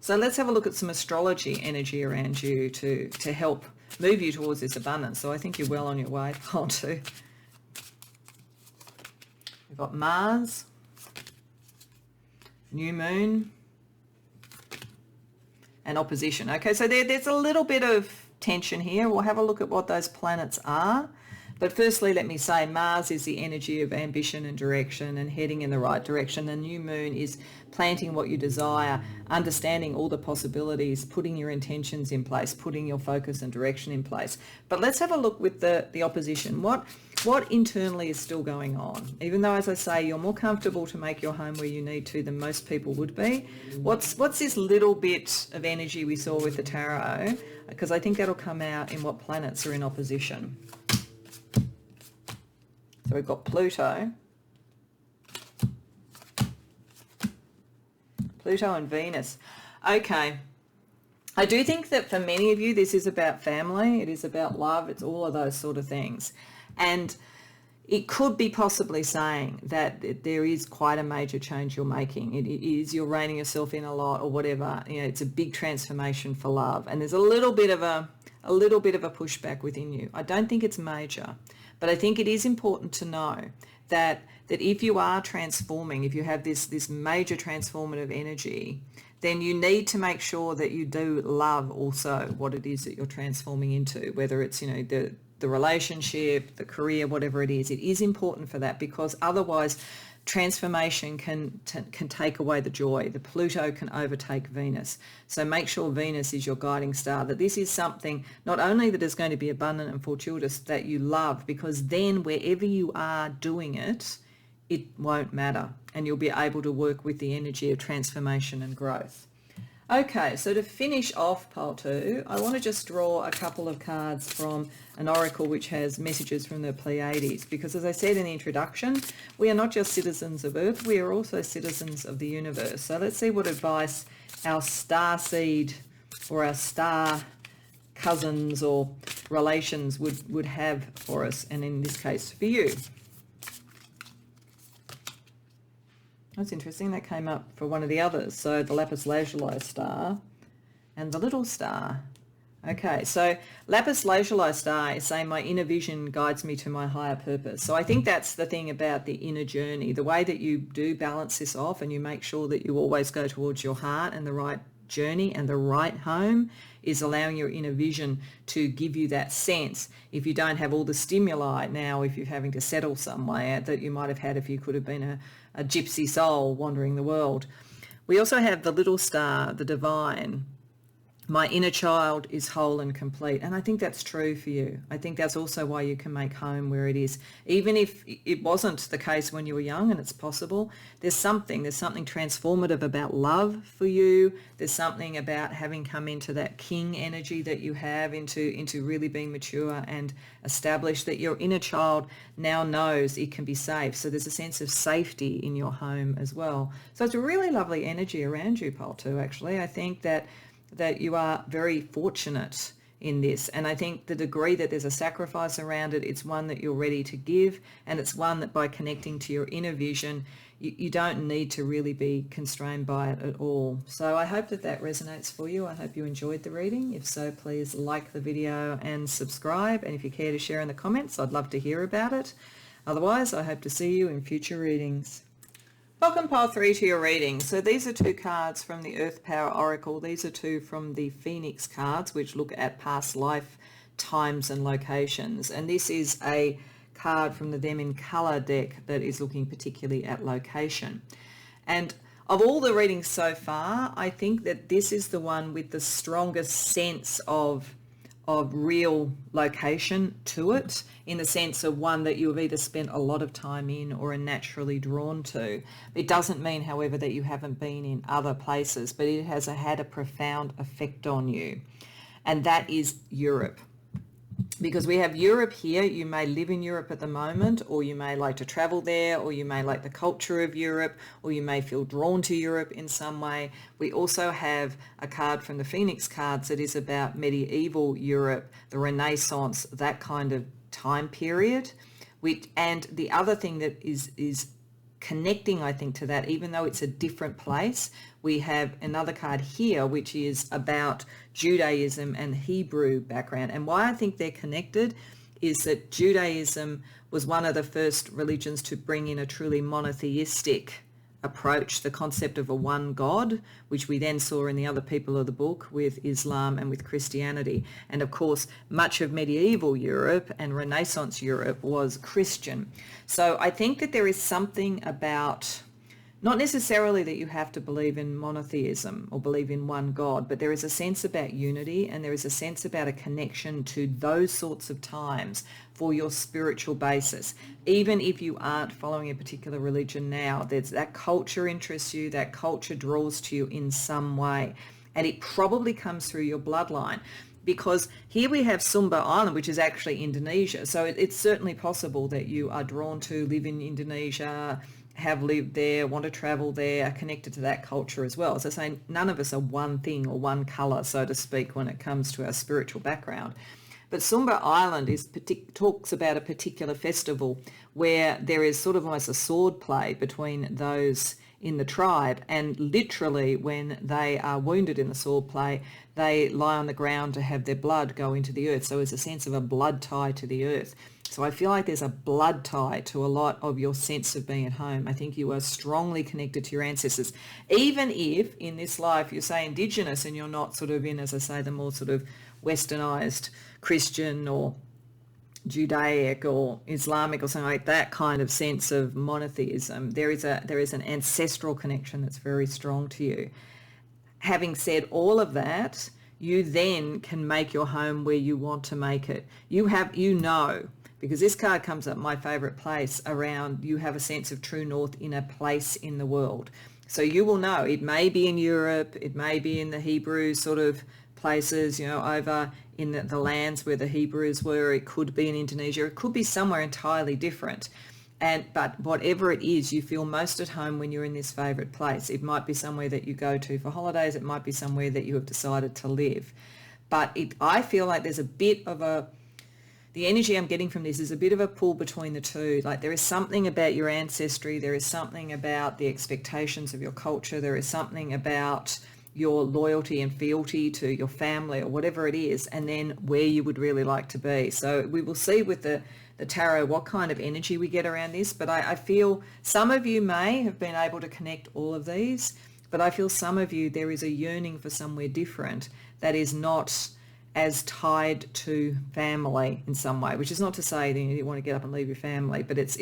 so let's have a look at some astrology energy around you to help move you towards this abundance. So I think you're well on your way. On to. We've got Mars, new moon, and opposition. Okay, so there's a little bit of tension here. We'll have a look at what those planets are. But firstly, let me say Mars is the energy of ambition and direction and heading in the right direction. The new moon is planting what you desire, understanding all the possibilities, putting your intentions in place, putting your focus and direction in place. But let's have a look with the opposition. What what internally is still going on. Even though, as I say, you're more comfortable to make your home where you need to than most people would be. What's this little bit of energy we saw with the tarot? Because I think that'll come out in what planets are in opposition. So we've got Pluto. Pluto and Venus. Okay. I do think that for many of you, this is about family. It is about love. It's all of those sort of things. And it could be possibly saying that there is quite a major change you're making. It is, you're reining yourself in a lot or whatever. You know, it's a big transformation for love. And there's a little bit of a pushback within you. I don't think it's major, but I think it is important to know that if you are transforming, if you have this major transformative energy, then you need to make sure that you do love also what it is that you're transforming into, whether it's, you know, the relationship, the career, whatever it is. It is important for that, because otherwise transformation can take away the joy. The Pluto can overtake Venus. So make sure Venus is your guiding star, that this is something not only that is going to be abundant and fortuitous, that you love, because then wherever you are doing it, it won't matter, and you'll be able to work with the energy of transformation and growth. Okay, so to finish off pile 2, I want to just draw a couple of cards from an oracle which has messages from the Pleiades, because as I said in the introduction, we are not just citizens of Earth, we are also citizens of the universe. So let's see what advice our star seed or our star cousins or relations would have for us, and in this case for you. That's interesting. That came up for one of the others. So the lapis lazuli star and the little star. Okay, so lapis lazuli star is saying my inner vision guides me to my higher purpose. So I think that's the thing about the inner journey, the way that you do balance this off and you make sure that you always go towards your heart and the right journey and the right home, is allowing your inner vision to give you that sense. If you don't have all the stimuli now, if you're having to settle somewhere, that you might have had if you could have been a gypsy soul wandering the world. We also have the little star, the divine. My inner child is whole and complete. And I think that's true for you. I think that's also why you can make home where it is. Even if it wasn't the case when you were young, and it's possible, there's something transformative about love for you. There's something about having come into that king energy that you have, into really being mature and established, that your inner child now knows it can be safe. So there's a sense of safety in your home as well. So it's a really lovely energy around you, pile 2, actually. I think that you are very fortunate in this, and I think the degree that there's a sacrifice around it, it's one that you're ready to give, and it's one that by connecting to your inner vision, you don't need to really be constrained by it at all. So I hope that resonates for you. I hope you enjoyed the reading. If so, please like the video and subscribe, and if you care to share in the comments, I'd love to hear about it. Otherwise, I hope to see you in future readings. Welcome pile 3 to your reading. So these are 2 cards from the Earth Power Oracle. These are 2 from the Phoenix cards, which look at past life times and locations. And this is a card from the Them in Colour deck that is looking particularly at location. And of all the readings so far, I think that this is the one with the strongest sense of real location to it, in the sense of one that you've either spent a lot of time in or are naturally drawn to. It doesn't mean, however, that you haven't been in other places, but it has had a profound effect on you. And that is Europe. Because we have Europe here. You may live in Europe at the moment, or you may like to travel there, or you may like the culture of Europe, or you may feel drawn to Europe in some way. We also have a card from the Phoenix cards that is about medieval Europe, the Renaissance, that kind of time period. And the other thing that is connecting, I think, to that, even though it's a different place, we have another card here which is about Judaism and Hebrew background. And why I think they're connected is that Judaism was one of the first religions to bring in a truly monotheistic approach, the concept of a one God, which we then saw in the other people of the book with Islam and with Christianity. And of course, much of medieval Europe and Renaissance Europe was Christian. So I think that there is something about Not necessarily that you have to believe in monotheism or believe in one God, but there is a sense about unity, and there is a sense about a connection to those sorts of times for your spiritual basis. Even if you aren't following a particular religion now, there's that culture interests you, that culture draws to you in some way, and it probably comes through your bloodline. Because here we have Sumba Island, which is actually Indonesia. So it's certainly possible that you are drawn to live in Indonesia, have lived there, want to travel there, are connected to that culture as well. So saying none of us are one thing or one colour, so to speak, when it comes to our spiritual background. But Sumba Island talks about a particular festival where there is sort of almost a sword play between those in the tribe, and literally when they are wounded in the sword play, they lie on the ground to have their blood go into the earth. So there's a sense of a blood tie to the earth. So I feel like there's a blood tie to a lot of your sense of being at home. I think you are strongly connected to your ancestors. Even if in this life you say Indigenous and you're not sort of in, as I say, the more sort of westernized Christian or Judaic or Islamic or something like that kind of sense of monotheism, there is an ancestral connection that's very strong to you. Having said all of that, you then can make your home where you want to make it. Because this card comes up, my favorite place, around you have a sense of true north in a place in the world. So you will know, it may be in Europe, it may be in the Hebrew sort of places, over in the lands where the Hebrews were, it could be in Indonesia, it could be somewhere entirely different. But whatever it is, you feel most at home when you're in this favorite place. It might be somewhere that you go to for holidays, it might be somewhere that you have decided to live. But I feel like there's a bit of the energy I'm getting from this is a bit of a pull between the two. Like there is something about your ancestry, there is something about the expectations of your culture, there is something about your loyalty and fealty to your family or whatever it is, and then where you would really like to be. So we will see with the tarot what kind of energy we get around this, but I feel some of you may have been able to connect all of these, but I feel some of you, there is a yearning for somewhere different that is not as tied to family in some way, which is not to say that you want to get up and leave your family, but it's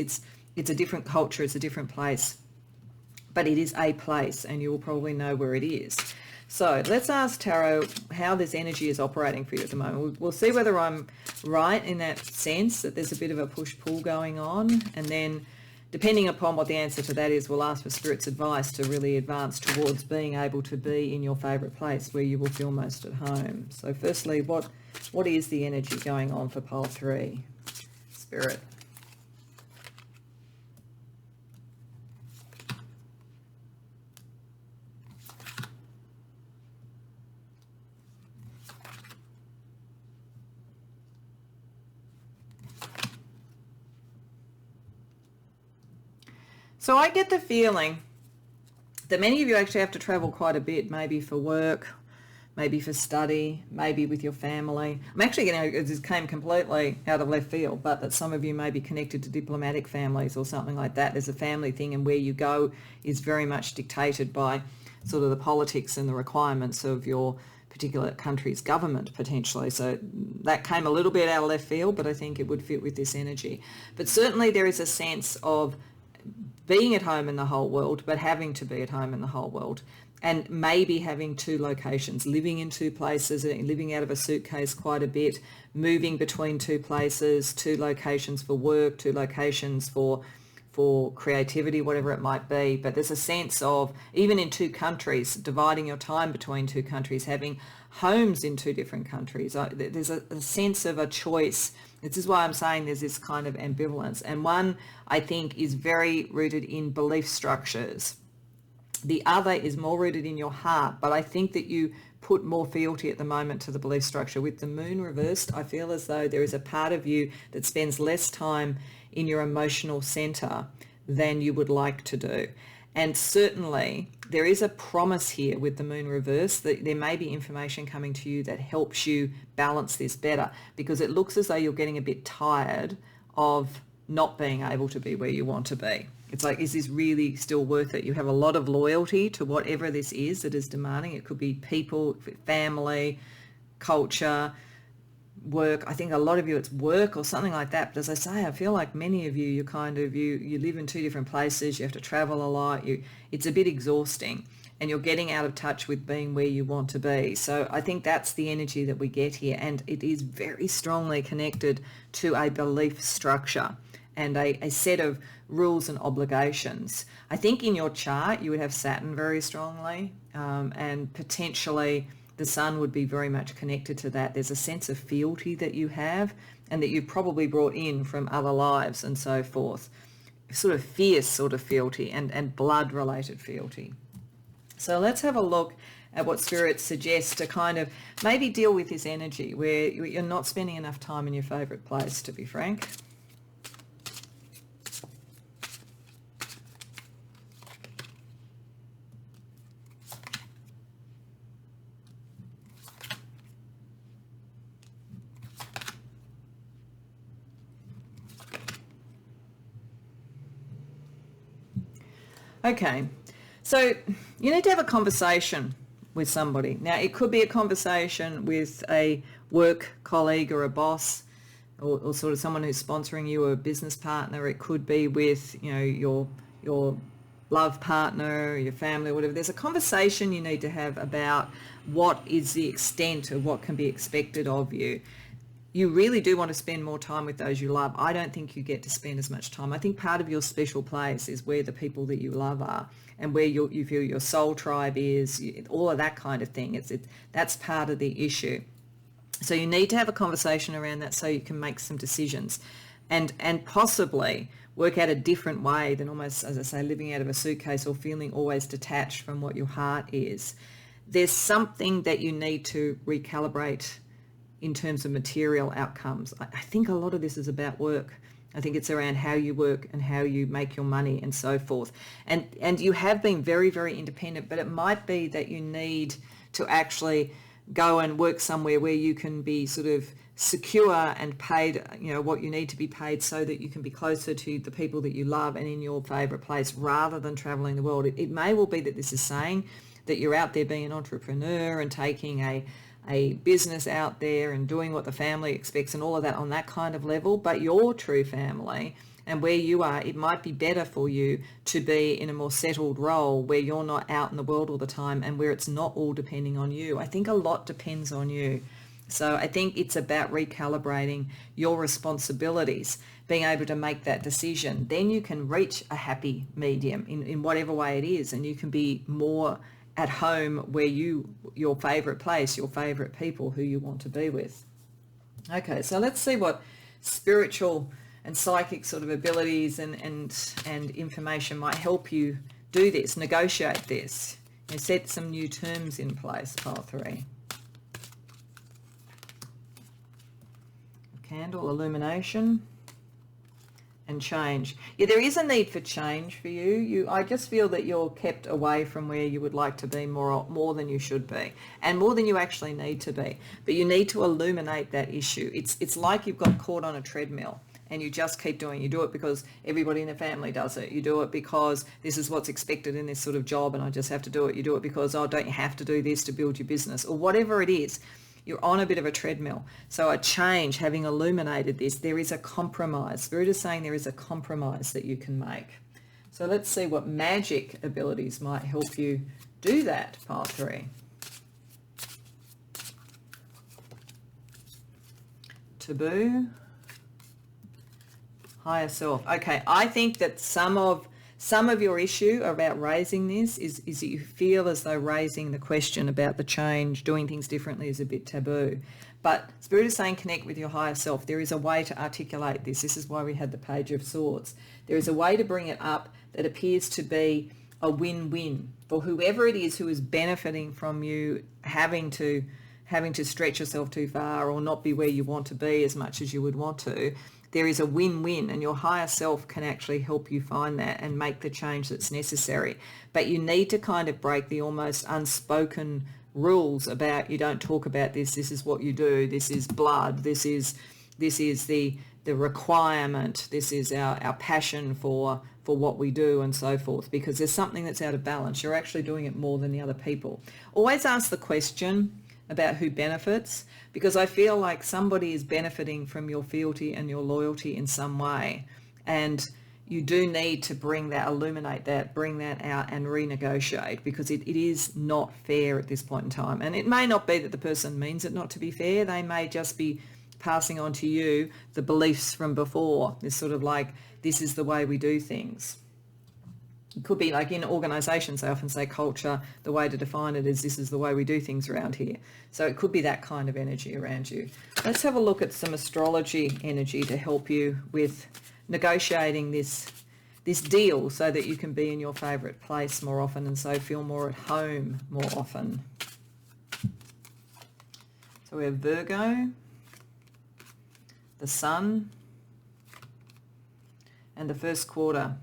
a different culture, it's a different place, but it is a place and you will probably know where it is. So let's ask Tarot how this energy is operating for you at the moment. We'll see whether I'm right in that sense, that there's a bit of a push-pull going on, and then depending upon what the answer to that is, we'll ask for Spirit's advice to really advance towards being able to be in your favourite place where you will feel most at home. So firstly, what is the energy going on for pole 3? Spirit. So I get the feeling that many of you actually have to travel quite a bit, maybe for work, maybe for study, maybe with your family. I'm actually getting, this came completely out of left field, but that some of you may be connected to diplomatic families or something like that. There's a family thing, and where you go is very much dictated by sort of the politics and the requirements of your particular country's government, potentially. So that came a little bit out of left field, but I think it would fit with this energy. But certainly there is a sense of being at home in the whole world, but having to be at home in the whole world, and maybe having 2 locations, living in 2 places, living out of a suitcase quite a bit, moving between 2 places, 2 locations for work, 2 locations for creativity, whatever it might be. But there's a sense of, even in 2 countries, dividing your time between 2 countries, having homes in 2 different countries. There's a sense of a choice. This is why I'm saying there's this kind of ambivalence. And one, I think, is very rooted in belief structures. The other is more rooted in your heart, but I think that you put more fealty at the moment to the belief structure. With the moon reversed, I feel as though there is a part of you that spends less time in your emotional center than you would like to do. And certainly there is a promise here with the moon reverse that there may be information coming to you that helps you balance this better, because it looks as though you're getting a bit tired of not being able to be where you want to be. It's like, is this really still worth it? You have a lot of loyalty to whatever this is that is demanding. It could be people, family, culture, work. I think a lot of you it's work or something like that. But as I say, I feel like many of you, you live in two different places. You have to travel a lot. It's a bit exhausting, and you're getting out of touch with being where you want to be. So I think that's the energy that we get here, and it is very strongly connected to a belief structure and a set of rules and obligations. I think in your chart you would have Saturn very strongly, and potentially the sun would be very much connected to that. There's a sense of fealty that you have and that you've probably brought in from other lives and so forth. Sort of fierce sort of fealty and blood-related fealty. So let's have a look at what Spirit suggests to kind of maybe deal with this energy where you're not spending enough time in your favourite place, to be frank. Okay, so you need to have a conversation with somebody. Now, it could be a conversation with a work colleague or a boss, or sort of someone who's sponsoring you, or a business partner. It could be with, your love partner, your family, or whatever. There's a conversation you need to have about what is the extent of what can be expected of you. You really do want to spend more time with those you love. I don't think you get to spend as much time. I think part of your special place is where the people that you love are, and where you feel your soul tribe is, all of that kind of thing. That's part of the issue. So you need to have a conversation around that so you can make some decisions, and possibly work out a different way than almost, as I say, living out of a suitcase or feeling always detached from what your heart is. There's something that you need to recalibrate in terms of material outcomes. I think a lot of this is about work. I think it's around how you work and how you make your money and so forth. And you have been very, very independent, but it might be that you need to actually go and work somewhere where you can be sort of secure and paid, what you need to be paid, so that you can be closer to the people that you love and in your favourite place, rather than travelling the world. It may well be that this is saying that you're out there being an entrepreneur and taking a business out there and doing what the family expects and all of that on that kind of level. But your true family and where you are, it might be better for you to be in a more settled role where you're not out in the world all the time, and where it's not all depending on you. I think a lot depends on you. So I think it's about recalibrating your responsibilities, being able to make that decision. Then you can reach a happy medium in whatever way it is, and you can be more at home where your favourite place, your favourite people who you want to be with. Okay, so let's see what spiritual and psychic sort of abilities and information might help you do this, negotiate this, and set some new terms in place, pile 3. Candle, illumination, and change. Yeah, there is a need for change for you. I just feel that you're kept away from where you would like to be more than you should be, and more than you actually need to be. But you need to illuminate that issue. It's like you've got caught on a treadmill and you just keep doing it. You do it because everybody in the family does it. You do it because this is what's expected in this sort of job and I just have to do it. You do it because, don't you have to do this to build your business, or whatever it is. You're on a bit of a treadmill. So a change, having illuminated this, there is a compromise. Spirit is saying there is a compromise that you can make. So let's see what magic abilities might help you do that, pile 3. Taboo, higher self. Okay, I think that some of your issue about raising this is that you feel as though raising the question about the change, doing things differently, is a bit taboo. But Spirit is saying connect with your higher self. There is a way to articulate this. This is why we had the Page of Swords. There is a way to bring it up that appears to be a win-win for whoever it is who is benefiting from you having to stretch yourself too far or not be where you want to be as much as you would want to. There is a win-win, and your higher self can actually help you find that and make the change that's necessary. But you need to kind of break the almost unspoken rules about, you don't talk about this is what you do, this is blood, this is the requirement, this is our passion for what we do and so forth, because there's something that's out of balance. You're actually doing it more than the other people. Always ask the question, about who benefits, because I feel like somebody is benefiting from your fealty and your loyalty in some way. And you do need to bring that, illuminate that, bring that out and renegotiate, because it is not fair at this point in time. And it may not be that the person means it not to be fair. They may just be passing on to you the beliefs from before. It's sort of like, this is the way we do things. It could be like in organisations, they often say culture, the way to define it is this is the way we do things around here. So it could be that kind of energy around you. Let's have a look at some astrology energy to help you with negotiating this deal so that you can be in your favourite place more often and so feel more at home more often. So we have Virgo, the Sun, and the first quarter.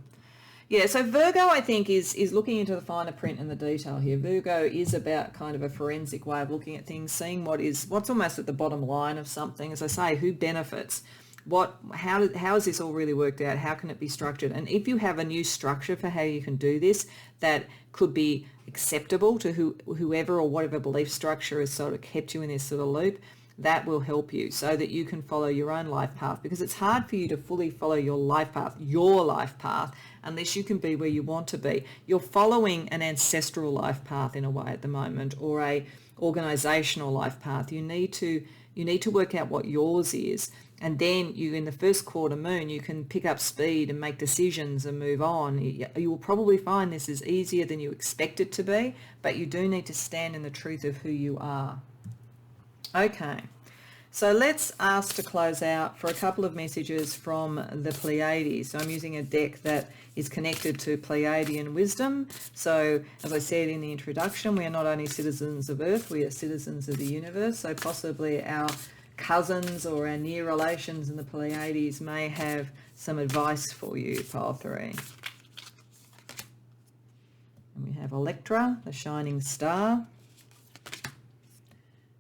Yeah, so Virgo, I think, is looking into the finer print and the detail here. Virgo is about kind of a forensic way of looking at things, seeing what's almost at the bottom line of something. As I say, who benefits? How has this all really worked out? How can it be structured? And if you have a new structure for how you can do this that could be acceptable to whoever or whatever belief structure has sort of kept you in this sort of loop, that will help you so that you can follow your own life path, because it's hard for you to fully follow your life path, unless you can be where you want to be. You're following an ancestral life path in a way at the moment, or a organizational life path. You need to work out what yours is, and then in the first quarter moon, you can pick up speed and make decisions and move on. You will probably find this is easier than you expect it to be, but you do need to stand in the truth of who you are. Okay, so let's ask to close out for a couple of messages from the Pleiades. So I'm using a deck that is connected to Pleiadian wisdom. So as I said in the introduction, we are not only citizens of Earth, we are citizens of the universe. So possibly our cousins or our near relations in the Pleiades may have some advice for you, pile 3. And we have Electra, the shining star.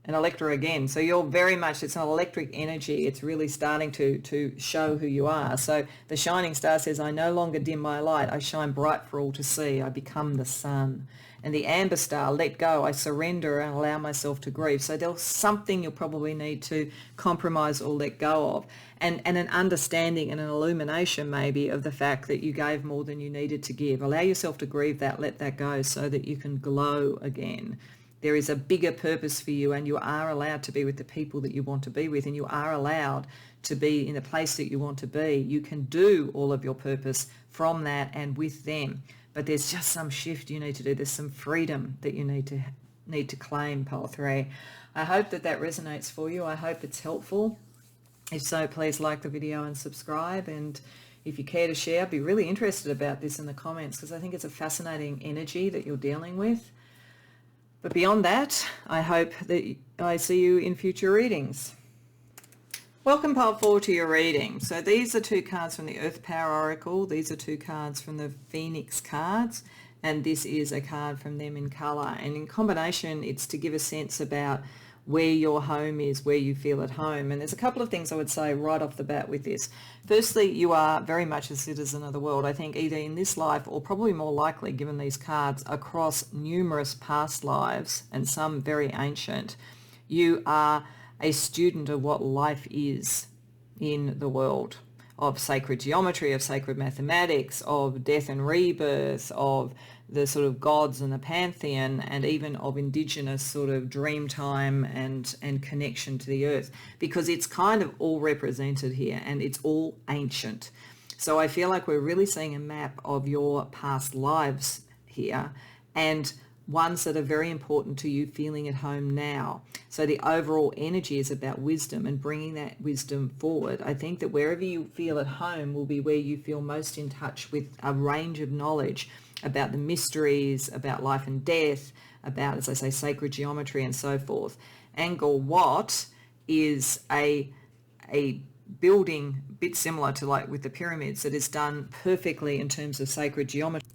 And Electra again. So you're very much, it's an electric energy. It's really starting to show who you are. So the shining star says, I no longer dim my light. I shine bright for all to see. I become the sun. And the amber star, let go. I surrender and allow myself to grieve. So there's something you'll probably need to compromise or let go of. And an understanding and an illumination maybe of the fact that you gave more than you needed to give. Allow yourself to grieve that, let that go so that you can glow again. There is a bigger purpose for you, and you are allowed to be with the people that you want to be with, and you are allowed to be in the place that you want to be. You can do all of your purpose from that and with them, but there's just some shift you need to do. There's some freedom that you need to claim, pile 3. I hope that resonates for you. I hope it's helpful. If so, please like the video and subscribe, and if you care to share, I'd be really interested about this in the comments, because I think it's a fascinating energy that you're dealing with. But beyond that, I hope that I see you in future readings. Welcome, pile 4, to your reading. So these are 2 cards from the Earth Power Oracle. These are 2 cards from the Phoenix cards. And this is a card from them in colour. And in combination, it's to give a sense about where your home is, where you feel at home. And there's a couple of things I would say right off the bat with this. Firstly, you are very much a citizen of the world. I think either in this life, or probably more likely given these cards, across numerous past lives and some very ancient, you are a student of what life is in the world, of sacred geometry, of sacred mathematics, of death and rebirth, of the sort of gods and the pantheon, and even of indigenous sort of dream time and connection to the earth, because it's kind of all represented here and it's all ancient. So I feel like we're really seeing a map of your past lives here, and ones that are very important to you feeling at home now. So the overall energy is about wisdom and bringing that wisdom forward. I think that wherever you feel at home will be where you feel most in touch with a range of knowledge about the mysteries, about life and death, about, as I say, sacred geometry and so forth. Angkor Wat is a building a bit similar to like with the pyramids that is done perfectly in terms of sacred geometry.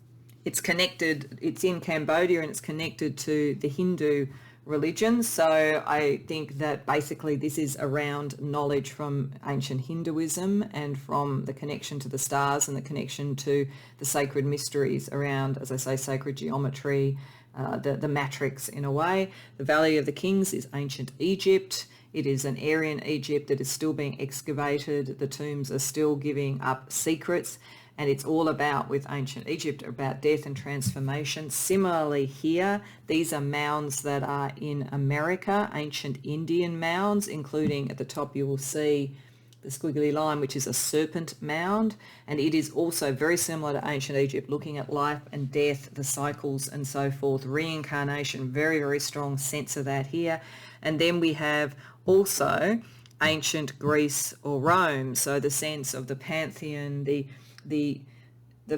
It's connected, it's in Cambodia, and it's connected to the Hindu religion. So I think that basically this is around knowledge from ancient Hinduism and from the connection to the stars and the connection to the sacred mysteries around, as I say, sacred geometry the matrix in a way. The Valley of the Kings is ancient Egypt. It is an area in Egypt that is still being excavated. The tombs are still giving up secrets. And it's all about, with ancient Egypt, about death and transformation. Similarly here, these are mounds that are in America, ancient Indian mounds, including at the top you will see the squiggly line, which is a serpent mound. And it is also very similar to ancient Egypt, looking at life and death, the cycles and so forth, reincarnation, very, very strong sense of that here. And then we have also ancient Greece or Rome, so the sense of the pantheon, the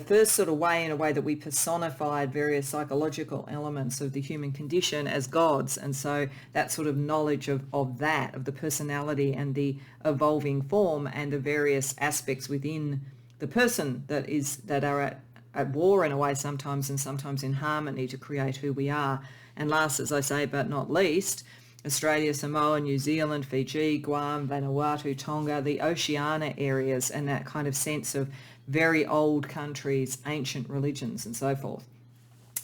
first sort of way, in a way, that we personified various psychological elements of the human condition as gods. And so that sort of knowledge of the personality and the evolving form and the various aspects within the person that are at war in a way sometimes, and sometimes in harmony to create who we are. And last, as I say, but not least, Australia, Samoa, New Zealand, Fiji, Guam, Vanuatu, Tonga, the Oceania areas, and that kind of sense of very old countries, ancient religions and so forth.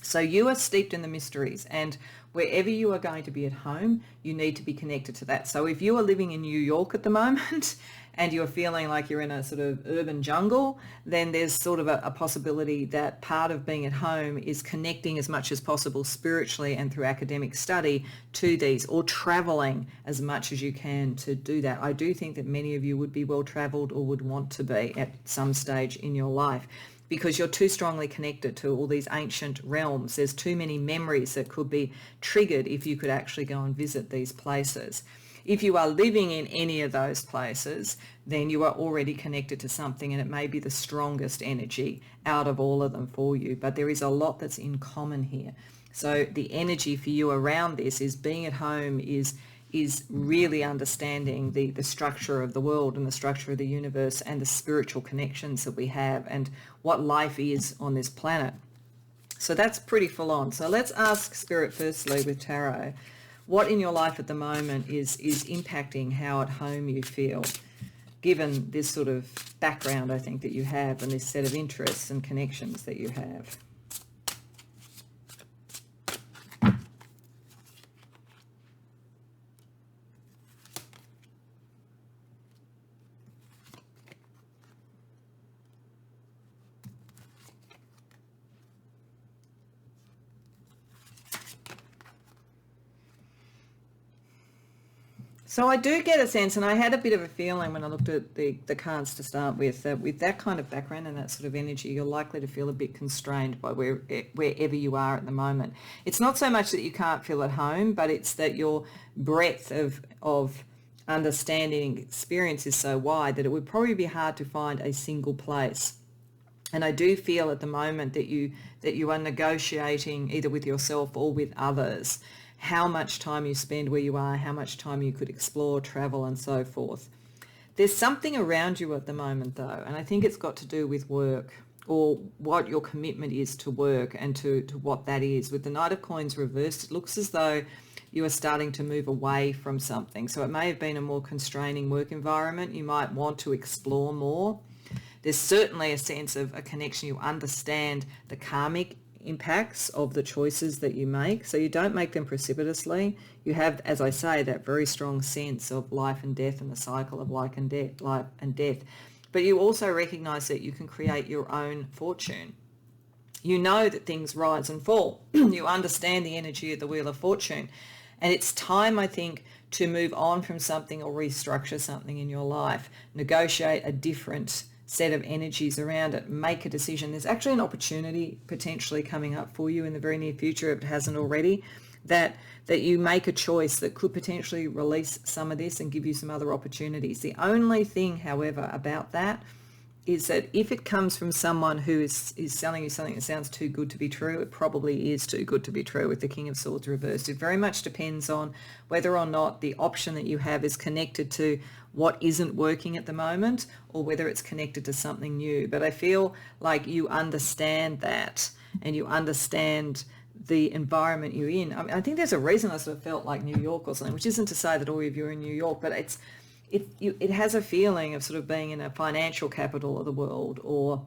So you are steeped in the mysteries, and wherever you are going to be at home, you need to be connected to that. So if you are living in New York at the moment and you're feeling like you're in a sort of urban jungle, then there's sort of a possibility that part of being at home is connecting as much as possible spiritually and through academic study to these, or traveling as much as you can to do that. I do think that many of you would be well traveled, or would want to be at some stage in your life, because you're too strongly connected to all these ancient realms. There's too many memories that could be triggered if you could actually go and visit these places. If you are living in any of those places, then you are already connected to something, and it may be the strongest energy out of all of them for you. But there is a lot that's in common here. So the energy for you around this is being at home, is really understanding the structure of the world and the structure of the universe and the spiritual connections that we have and what life is on this planet. So that's pretty full on. So let's ask Spirit firstly with Tarot, what in your life at the moment is impacting how at home you feel, given this sort of background, I think, that you have, and this set of interests and connections that you have. So I do get a sense, and I had a bit of a feeling when I looked at the cards to start with, that with that kind of background and that sort of energy, you're likely to feel a bit constrained by wherever you are at the moment. It's not so much that you can't feel at home, but it's that your breadth of understanding experience is so wide that it would probably be hard to find a single place. And I do feel at the moment that you are negotiating either with yourself or with others how much time you spend where you are, how much time you could explore, travel, and so forth. There's something around you at the moment, though, and I think it's got to do with work, or what your commitment is to work and to what that is. With the Knight of Coins reversed, it looks as though you are starting to move away from something. So it may have been a more constraining work environment. You might want to explore more. There's certainly a sense of a connection. You understand the karmic impacts of the choices that you make, so you don't make them precipitously. You have, as I say, that very strong sense of life and death and the cycle of life and death. But you also recognize that you can create your own fortune. You know that things rise and fall. You understand the energy of the Wheel of Fortune, and it's time, I think, to move on from something or restructure something in your life, negotiate a different set of energies around it, make a decision. There's actually an opportunity potentially coming up for you in the very near future, if it hasn't already, that you make a choice that could potentially release some of this and give you some other opportunities. The only thing, however, about that is that if it comes from someone who is selling you something that sounds too good to be true, it probably is too good to be true with the King of Swords reversed. It very much depends on whether or not the option that you have is connected to what isn't working at the moment, or whether it's connected to something new. But I feel like you understand that, and you understand the environment you're in. I mean, I think there's a reason I sort of felt like New York or something, which isn't to say that all of you are in New York, but it has a feeling of sort of being in a financial capital of the world or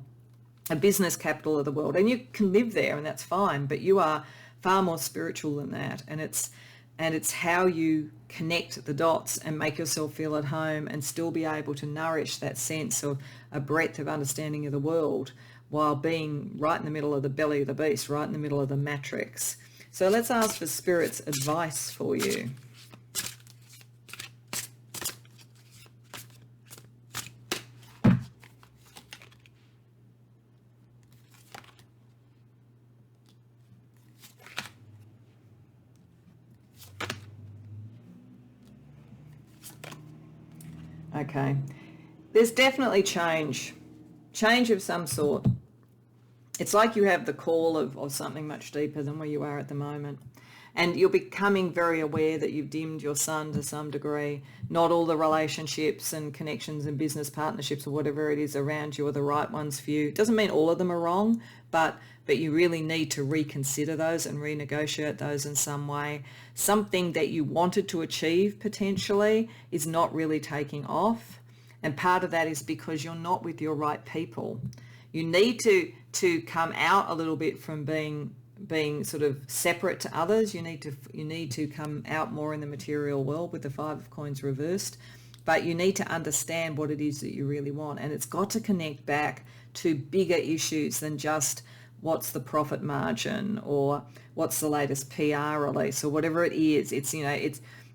a business capital of the world, and you can live there and that's fine, but you are far more spiritual than that. And it's how you connect the dots and make yourself feel at home and still be able to nourish that sense of a breadth of understanding of the world while being right in the middle of the belly of the beast, right in the middle of the matrix. So let's ask for Spirit's advice for you. Okay, there's definitely change of some sort. It's like you have the call of something much deeper than where you are at the moment. And you're becoming very aware that you've dimmed your sun to some degree. Not all the relationships and connections and business partnerships or whatever it is around you are the right ones for you. It doesn't mean all of them are wrong, but you really need to reconsider those and renegotiate those in some way. Something that you wanted to achieve potentially is not really taking off. And part of that is because you're not with your right people. You need to come out a little bit from being sort of separate to others. You need to come out more in the material world with the Five of Coins reversed, but you need to understand what it is that you really want, and it's got to connect back to bigger issues than just what's the profit margin or what's the latest PR release or whatever it is.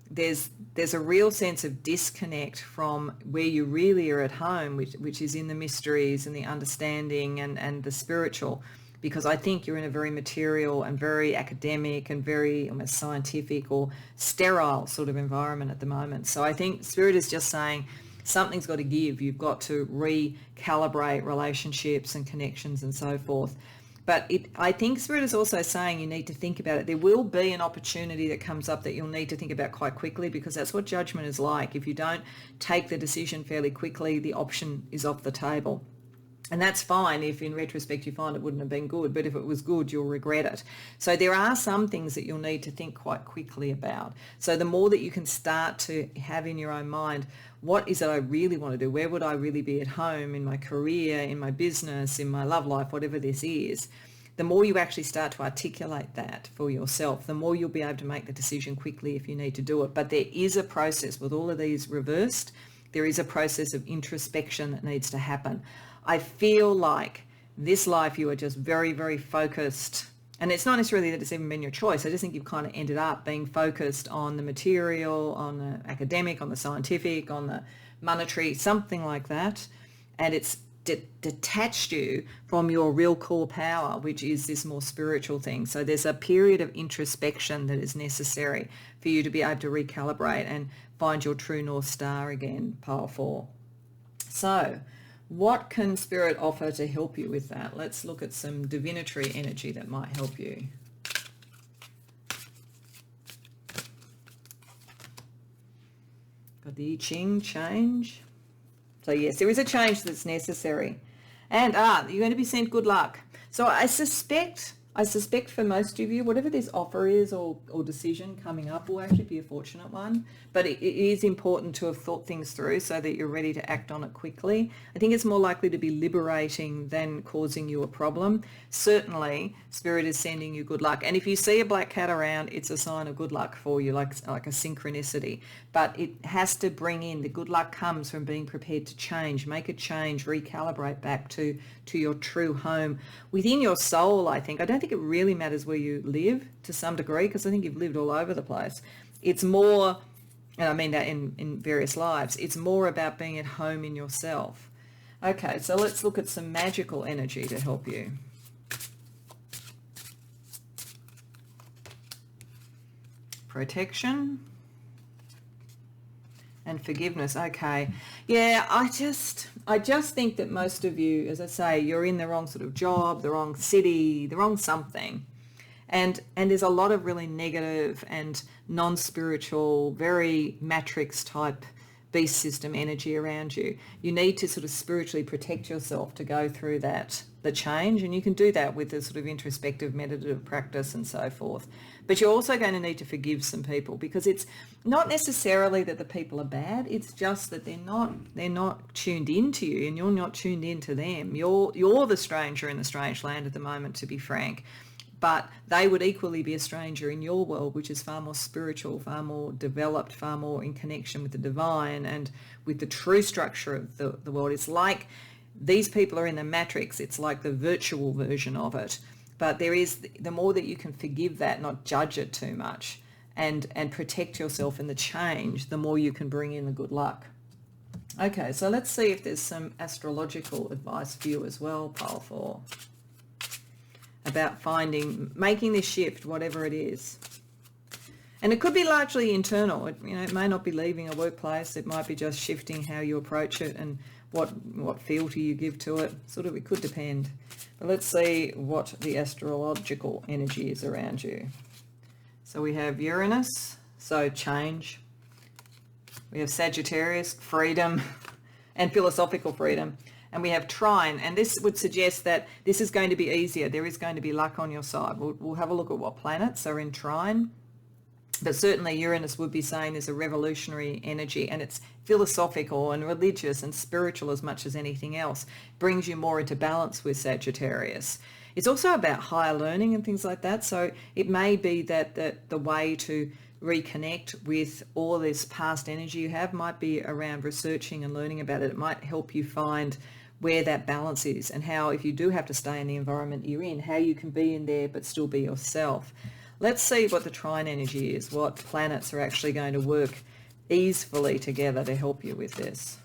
There's a real sense of disconnect from where you really are at home, which is in the mysteries and the understanding and the spiritual. Because I think you're in a very material and very academic and very almost scientific or sterile sort of environment at the moment. So I think Spirit is just saying something's got to give. You've got to recalibrate relationships and connections and so forth. But I think Spirit is also saying you need to think about it. There will be an opportunity that comes up that you'll need to think about quite quickly, because that's what judgment is like. If you don't take the decision fairly quickly, the option is off the table. And that's fine if in retrospect you find it wouldn't have been good, but if it was good, you'll regret it. So there are some things that you'll need to think quite quickly about. So the more that you can start to have in your own mind, what is it I really want to do? Where would I really be at home, in my career, in my business, in my love life, whatever this is, the more you actually start to articulate that for yourself, the more you'll be able to make the decision quickly if you need to do it. But there is a process with all of these reversed. There is a process of introspection that needs to happen. I feel like this life you are just very, very focused, and it's not necessarily that it's even been your choice. I just think you've kind of ended up being focused on the material, on the academic, on the scientific, on the monetary, something like that. And it's detached you from your real core power, which is this more spiritual thing. So there's a period of introspection that is necessary for you to be able to recalibrate and find your true North Star again, pile 4. So what can Spirit offer to help you with that? Let's look at some divinatory energy that might help you. Got the I Ching, change. So yes, there is a change that's necessary. And you're going to be sent good luck. So I suspect for most of you, whatever this offer is or decision coming up will actually be a fortunate one. But it is important to have thought things through so that you're ready to act on it quickly. I think it's more likely to be liberating than causing you a problem. Certainly, Spirit is sending you good luck. And if you see a black cat around, it's a sign of good luck for you, like a synchronicity. But it has to bring in, the good luck comes from being prepared to change, make a change, recalibrate back to your true home within your soul, I think. I don't think it really matters where you live to some degree, because I think you've lived all over the place. It's more, and I mean that in various lives, it's more about being at home in yourself. Okay, so let's look at some magical energy to help you. Protection and forgiveness. Okay. Yeah, I just think that most of you, as I say, you're in the wrong sort of job, the wrong city, the wrong something. And there's a lot of really negative and non-spiritual, very matrix type beast system energy around you. You need to sort of spiritually protect yourself to go through the change, and you can do that with a sort of introspective meditative practice and so forth. But you're also going to need to forgive some people, because it's not necessarily that the people are bad, it's just that they're not tuned into you and you're not tuned into them. You're the stranger in the strange land at the moment, to be frank. but they would equally be a stranger in your world, which is far more spiritual, far more developed, far more in connection with the divine and with the true structure of the world. It's like these people are in the matrix. It's like the virtual version of it. But there is, the more that you can forgive that, not judge it too much, and protect yourself in the change, the more you can bring in the good luck. Okay, so let's see if there's some astrological advice for you as well, pile 4. About making this shift, whatever it is. And it could be largely internal. It may not be leaving a workplace. It might be just shifting how you approach it and what fealty you give to it. It could depend. But let's see what the astrological energy is around you. So we have Uranus, so change. We have Sagittarius, freedom and philosophical freedom. And we have trine, and this would suggest that this is going to be easier. There is going to be luck on your side. We'll have a look at what planets are in trine. But certainly Uranus would be saying there's a revolutionary energy, and it's philosophical and religious and spiritual as much as anything else. Brings you more into balance with Sagittarius. It's also about higher learning and things like that. So it may be that the way to reconnect with all this past energy you have might be around researching and learning about it. It might help you find where that balance is, and how, if you do have to stay in the environment you're in, how you can be in there but still be yourself. Let's see what the trine energy is, what planets are actually going to work easily together to help you with this.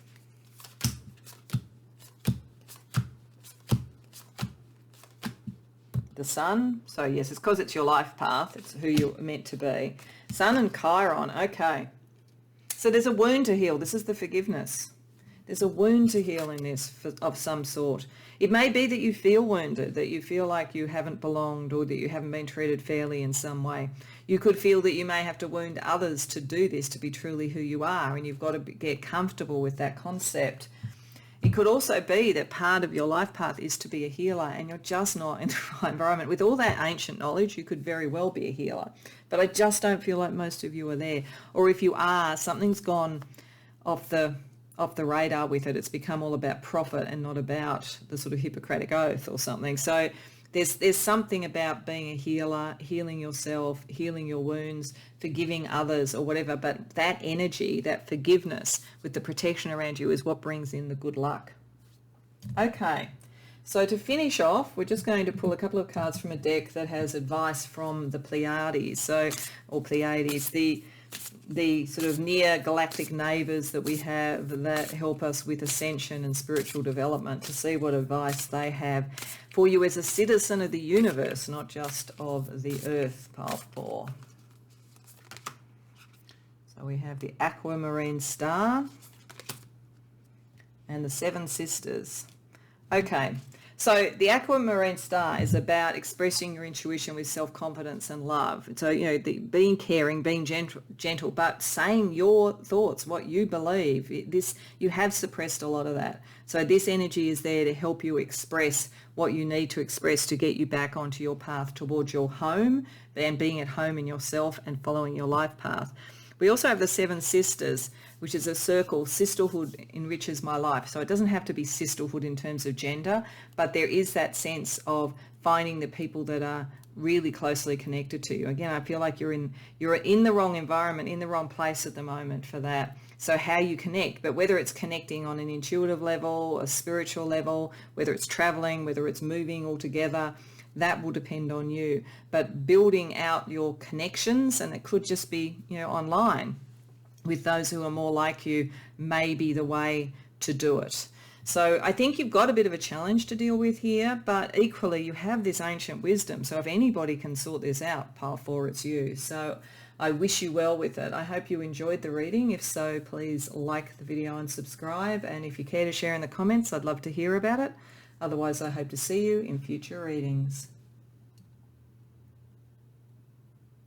The sun, so yes, it's because it's your life path, it's who you're meant to be. Sun and Chiron, okay. So there's a wound to heal. This is the forgiveness. There's a wound to heal in this of some sort. It may be that you feel wounded, that you feel like you haven't belonged, or that you haven't been treated fairly in some way. You could feel that you may have to wound others to do this, to be truly who you are, and you've got to get comfortable with that concept. It could also be that part of your life path is to be a healer, and you're just not in the right environment. With all that ancient knowledge, you could very well be a healer, but I just don't feel like most of you are there. Or if you are, something's gone off the radar with it. It's become all about profit and not about the sort of Hippocratic oath or something. So there's something about being a healer, healing yourself, healing your wounds, forgiving others or whatever. But that energy, that forgiveness with the protection around you is what brings in the good luck. Okay, so to finish off, we're just going to pull a couple of cards from a deck that has advice from the Pleiades, or Pleiades, the sort of near galactic neighbours that we have that help us with ascension and spiritual development, to see what advice they have for you as a citizen of the universe, not just of the earth, pile 4. So we have the aquamarine star and the 7 sisters. Okay, so the aquamarine star is about expressing your intuition with self-confidence and love. So, being caring, being gentle, but saying your thoughts, what you believe. You have suppressed a lot of that. So this energy is there to help you express what you need to express to get you back onto your path towards your home, and being at home in yourself and following your life path. We also have the 7 sisters, which is a circle. Sisterhood enriches my life. So it doesn't have to be sisterhood in terms of gender, but there is that sense of finding the people that are really closely connected to you. Again, I feel like you're in the wrong environment, in the wrong place at the moment for that. So how you connect, but whether it's connecting on an intuitive level, a spiritual level, whether it's traveling, whether it's moving altogether, that will depend on you. But building out your connections, and it could just be, online with those who are more like you, may be the way to do it. So I think you've got a bit of a challenge to deal with here, but equally you have this ancient wisdom. So if anybody can sort this out, pile 4, it's you. So I wish you well with it. I hope you enjoyed the reading. If so, please like the video and subscribe. And if you care to share in the comments, I'd love to hear about it. Otherwise, I hope to see you in future readings.